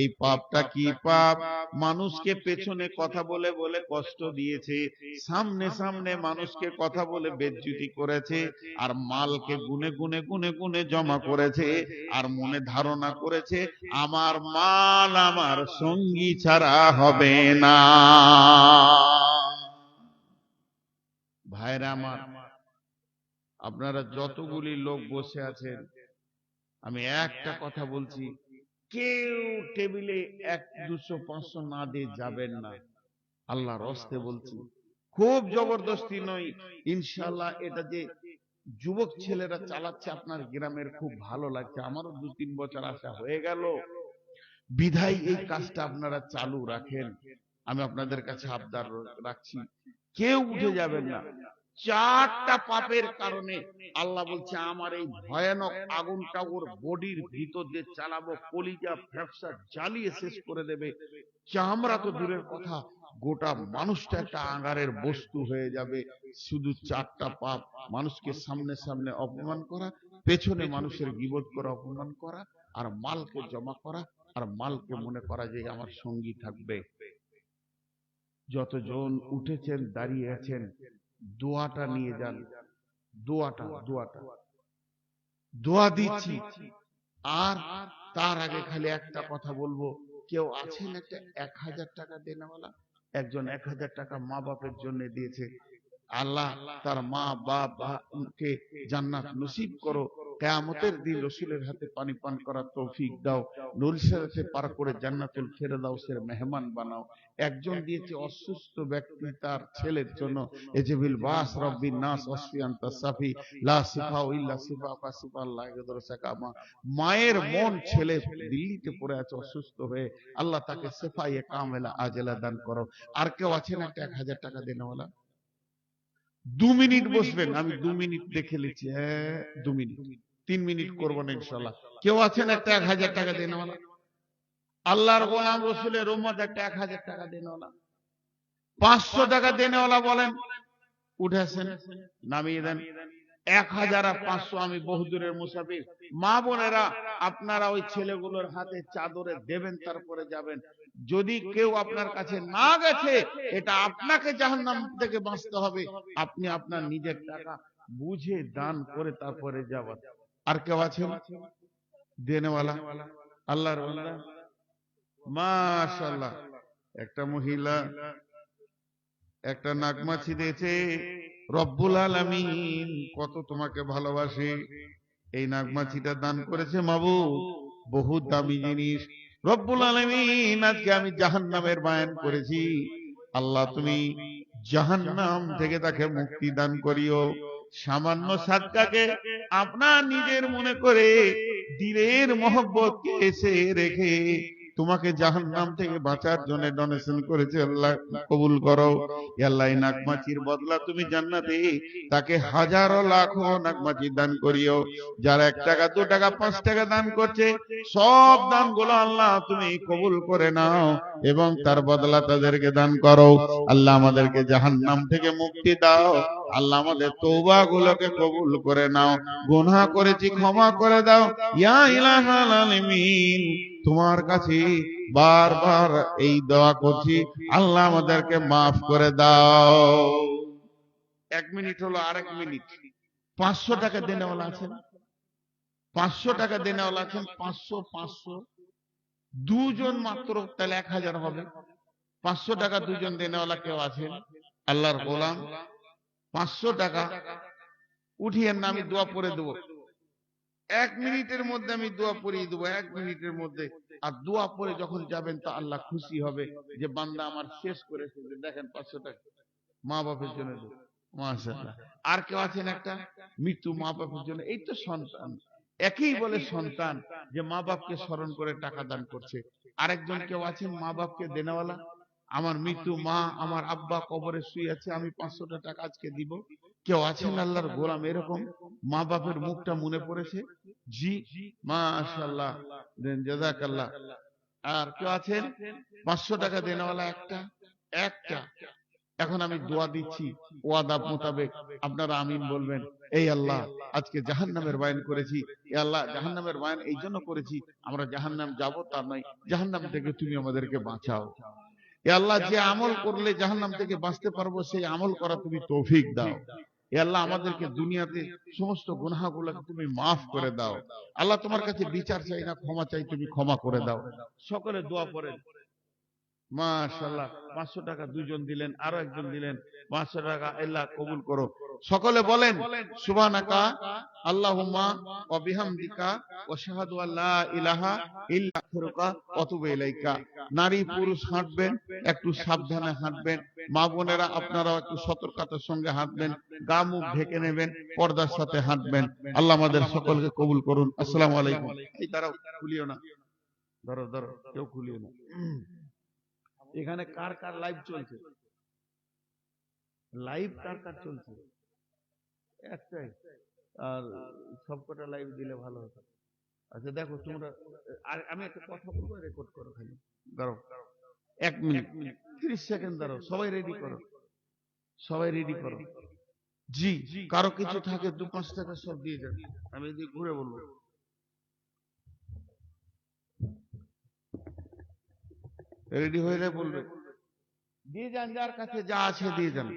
এই পাপটা কি পাপ? মানুষকে পেছনে কথা বলে বলে কষ্ট দিয়েছে, সামনে সামনে মানুষকে কথা বলে বেজ্জতি করেছে, আর মালকে গুনে গুনে গুনে গুনে জমা করেছে, আর মনে ধারণা করেছে আমার মাল আমার সঙ্গী ছাড়া হবে না। ভাইরা আমার, আপনারা যতগুলি লোক বসে আছেন, আমি একটা কথা বলছি, কেউ টেবিলে 1, 200, 500 না দিয়ে যাবেন না। আল্লাহর হস্তে বলছি, খুব জবরদস্তি নয়। ইনশাআল্লাহ এটা যে যুবক ছেলেরা চালাচ্ছে আপনার গ্রামের, খুব ভালো লাগছে। আমারও 2-3 বছর আসা হয়ে গেল, বিধায় এই কাজটা আপনারা চালু রাখেন। আমি আপনাদের কাছে আবদার রাখছি, কেউ উঠে যাবেন না। 4টা পাপের কারণে আল্লাহ বলছে আমার এই ভয়ানক আগুনটা ওর বডির ভিতর দিয়ে চালাবো, কলিজা ফেফসা জ্বালিয়ে শেষ করে দেবে। চামড়া তো দূরের কথা, গোটা মানুষটা একটা আঙ্গারের বস্তু হয়ে যাবে। শুধু 4টা পাপ: মানুষকে সামনে সামনে অপমান করা, পেছনে মানুষের গীবত করে অপমান করা, আর মালকে জমা করা, আর মালকে মনে করা যে আমার সঙ্গী থাকবে। যতজন উঠেছেন দাঁড়িয়ে আছেন, দোয়াটা নিয়ে যান। দোয়াটা দোয়া দিচ্ছি। আর তার আগে খালি একটা কথা বলবো, কেউ আছেন একটা 1000 টাকা দেনেওয়ালা? একজন 1000 টাকা মা বাপের জন্য দিয়েছে, আল্লাহ তার মা বাবাকে জান্নাত নসিব করো। কিয়ামতের দিন রসুলের হাতে পানি পান করার তৌফিক দাও। নূরসারাতে পার করে জান্নাতুল ফেরদাউসের মেহমান বানাও। একজন দিয়েছে অসুস্থ ব্যক্তি তার ছেলের জন্য, এজিবিল বাস রব্বিন নাস ওয়াসফি আনতা সাফি লা শিফা ইল্লা শিফাকা শিফাল্লাহ ইয়াদুরসাকামা। মায়ের মন ছেলে দিল্লিতে পড়ে আছে অসুস্থ হয়ে, আল্লাহ তাকে শিফায়ে কামেলা আজেলা দান করো। আর কেউ আছেন একটা 1000 টাকা দেনেওয়ালা? 2 মিনিট বসবেন, আমি 2 মিনিট দেখে নিচ্ছি। 2 মিনিট, 3 মিনিট করবো না ইনশাল্লাহ। কেউ আছেন একটা 1000 টাকা দেনেওয়ালা? আল্লাহর গোলাম রসুলের উম্মত একটা 1000 টাকা দেনেওয়ালা? 500 টাকা দেনেওয়ালা বলেন? উঠেছেন, নামিয়ে দেন। 1000 আর 500 আমি বহুদূরের মুসাফির। মা বোনেরা আপনারা ওই ছেলেগুলোর হাতে চাদরে দেবেন, তারপরে যাবেন। যদি কেউ আপনার কাছে না গেছে, এটা আপনাকে জাহান্নাম থেকে বাঁচতে হবে। আপনি আপনার নিজের টাকা বুঝে দান করে তারপরে যাবেন। আর কেউ আছেন দেনেওয়ালা? আল্লাহর বান্দা, মাশাআল্লাহ, একটা মহিলা একটা নাগমাছি দিয়েছে। রব্বুল আলামিন কত তোমাকে ভালোবাসে, এই নাগমাছিটা দান করেছে মাবুদ, বহুত দামি জিনিস। রব্বুল আলামিন আজকে আমি জাহান্নামের বয়ান করেছি, আল্লাহ তুমি জাহান্নাম থেকে তাকে মুক্তি দান করিও। সামান্য সাদকাকে আপনার নিজের মনে করে দিলের মহব্বতকে এসে রেখে তোমাকে জাহান্নাম থেকে বাঁচার জন্য ডোনেশন করেছে, আল্লাহ কবুল করো। আল্লাহ এই নাগমাছির বদলা তুমি জান্নাতে তাকে হাজারো লাখো নাগমাছি দান করিও। যারা 1 টাকা 2 টাকা 5 টাকা দান করছে, সব দানগুলো আল্লাহ তুমি কবুল করে নাও এবং তার বদলা তাদেরকে দান করো। আল্লাহ আমাদেরকে জাহান্নাম থেকে মুক্তি দাও। আল্লাহ আমাদের তওবা গুলোকে কবুল করে নাও। গুনাহ করেছি ক্ষমা করে দাও ইয়া ইলাহাল আলামিন। তোমার কাছে বারবার এই দোয়া করছি, আল্লাহ আমাদেরকে মাফ করে দাও। 1 মিনিট হলো, আরেক মিনিট। 500 টাকা দেনেওয়ালা আছেন? 500 টাকা দেনেওয়ালা আছেন? 500 500 দুজন মাত্র, তাহলে 1000 হবে। 500 টাকা দুজন দেনেওয়ালা কেউ আছেন? আল্লাহর গোলাম 500 টাকা উঠিয়ে না, আমি দোয়া পড়ে দেবো। 1 মিনিটের মধ্যে আমি দোয়া পড়িয়ে দেবো, 1 মিনিটের মধ্যে। আর দোয়া পড়ে যখন যাবেন তো আল্লাহ খুশি হবে যে বান্দা আমার শেষ করেছে। দেখেন 500 টাকা মা বাপের জন্য দেবো, মাশাআল্লাহ। আর কেউ আছেন একটা মৃত্যু মা বাপের জন্য? এই তো সন্তান, একই বলে সন্তান যে মা বাপকে স্মরণ করে টাকা দান করছে। আরেকজন কেউ আছেন মা বাপকে দেনেওয়ালা? আমার মৃত্যু মা, আমার আব্বা কবরে শুয়ে আছে, আমি 500 টাকা আজকে দিব। কেউ আছেন আল্লাহর গোলাম এরকম? মা বাপের মুখটা মনে পড়েছে? জি, মাশাআল্লাহ, দেন জাযাকাল্লাহ। আর কেউ আছেন 500 টাকা দেনেওয়ালা? একটা একটা। এখন আমি দোয়া দিচ্ছি ওয়াদা মোতাবেক, আপনারা আমিন বলবেন। এই আল্লাহ, আজকে জাহান্নামের বয়ান করেছি, এ আল্লাহ জাহান্নামের বয়ান এই জন্য করেছি আমরা জাহান্নাম যাব তা নয়, জাহান্নাম থেকে তুমি আমাদেরকে বাঁচাও। এ আল্লাহ, যে আমল করলে জাহান্নাম থেকে বাঁচতে পারবো সেই আমল করা তুমি তৌফিক দাও। এ আল্লাহ, আমাদেরকে দুনিয়াতে সমস্ত গুনাহগুলোকে তুমি মাফ করে দাও। আল্লাহ, তোমার কাছে বিচার চাই না, ক্ষমা চাই, তুমি ক্ষমা করে দাও। সকলে দোয়া করেন। মাশাআল্লাহ, 500 টাকা দুজন দিলেন, আরো একজন দিলেন 500 টাকা। আল্লাহ কবুল করো। সকলে বলেন সুবহানাকা আল্লাহুম্মা ওয়া বিহামদিকা ওয়া আশহাদু আল্লা ইলাহা ইল্লা আনতা ওয়া আতুবু ইলাইকা। নারী পুরুষ হাঁটবেন, একটু সাবধানে হাঁটবেন। মা বোনেরা আপনারাও একটু সতর্কতার সঙ্গে হাঁটবেন, গা মুখ ঢেকে নেবেন, পর্দার সাথে হাঁটবেন। আল্লাহ আমাদের সকলকে কবুল করুন। আসসালামু আলাইকুম। এই দাঁড়াও, খুলিও না, ধরো ধরো, কেউ খুলিও না। এখানে কার কার লাইভ চলছে? লাইভ কার কার চলছে? একটাই? আর সবকটা লাইভ দিলে ভালো হতো। আচ্ছা দেখো তোমরা, আর আমি একটা কথা বলবো, রেকর্ড করো খালি। দাঁড়াও 1 মিনিট 30 সেকেন্ড, দাঁড়াও। সবাই রেডি করো, সবাই রেডি করো। জি, কারো কিছু থাকে 2-5 টাকা সব দিয়ে যান, আমি এদিকে ঘুরে বলবো। রেডি হয়ে বলবে, দিয়ে যান, যার কাছে যা আছে দিয়ে যান।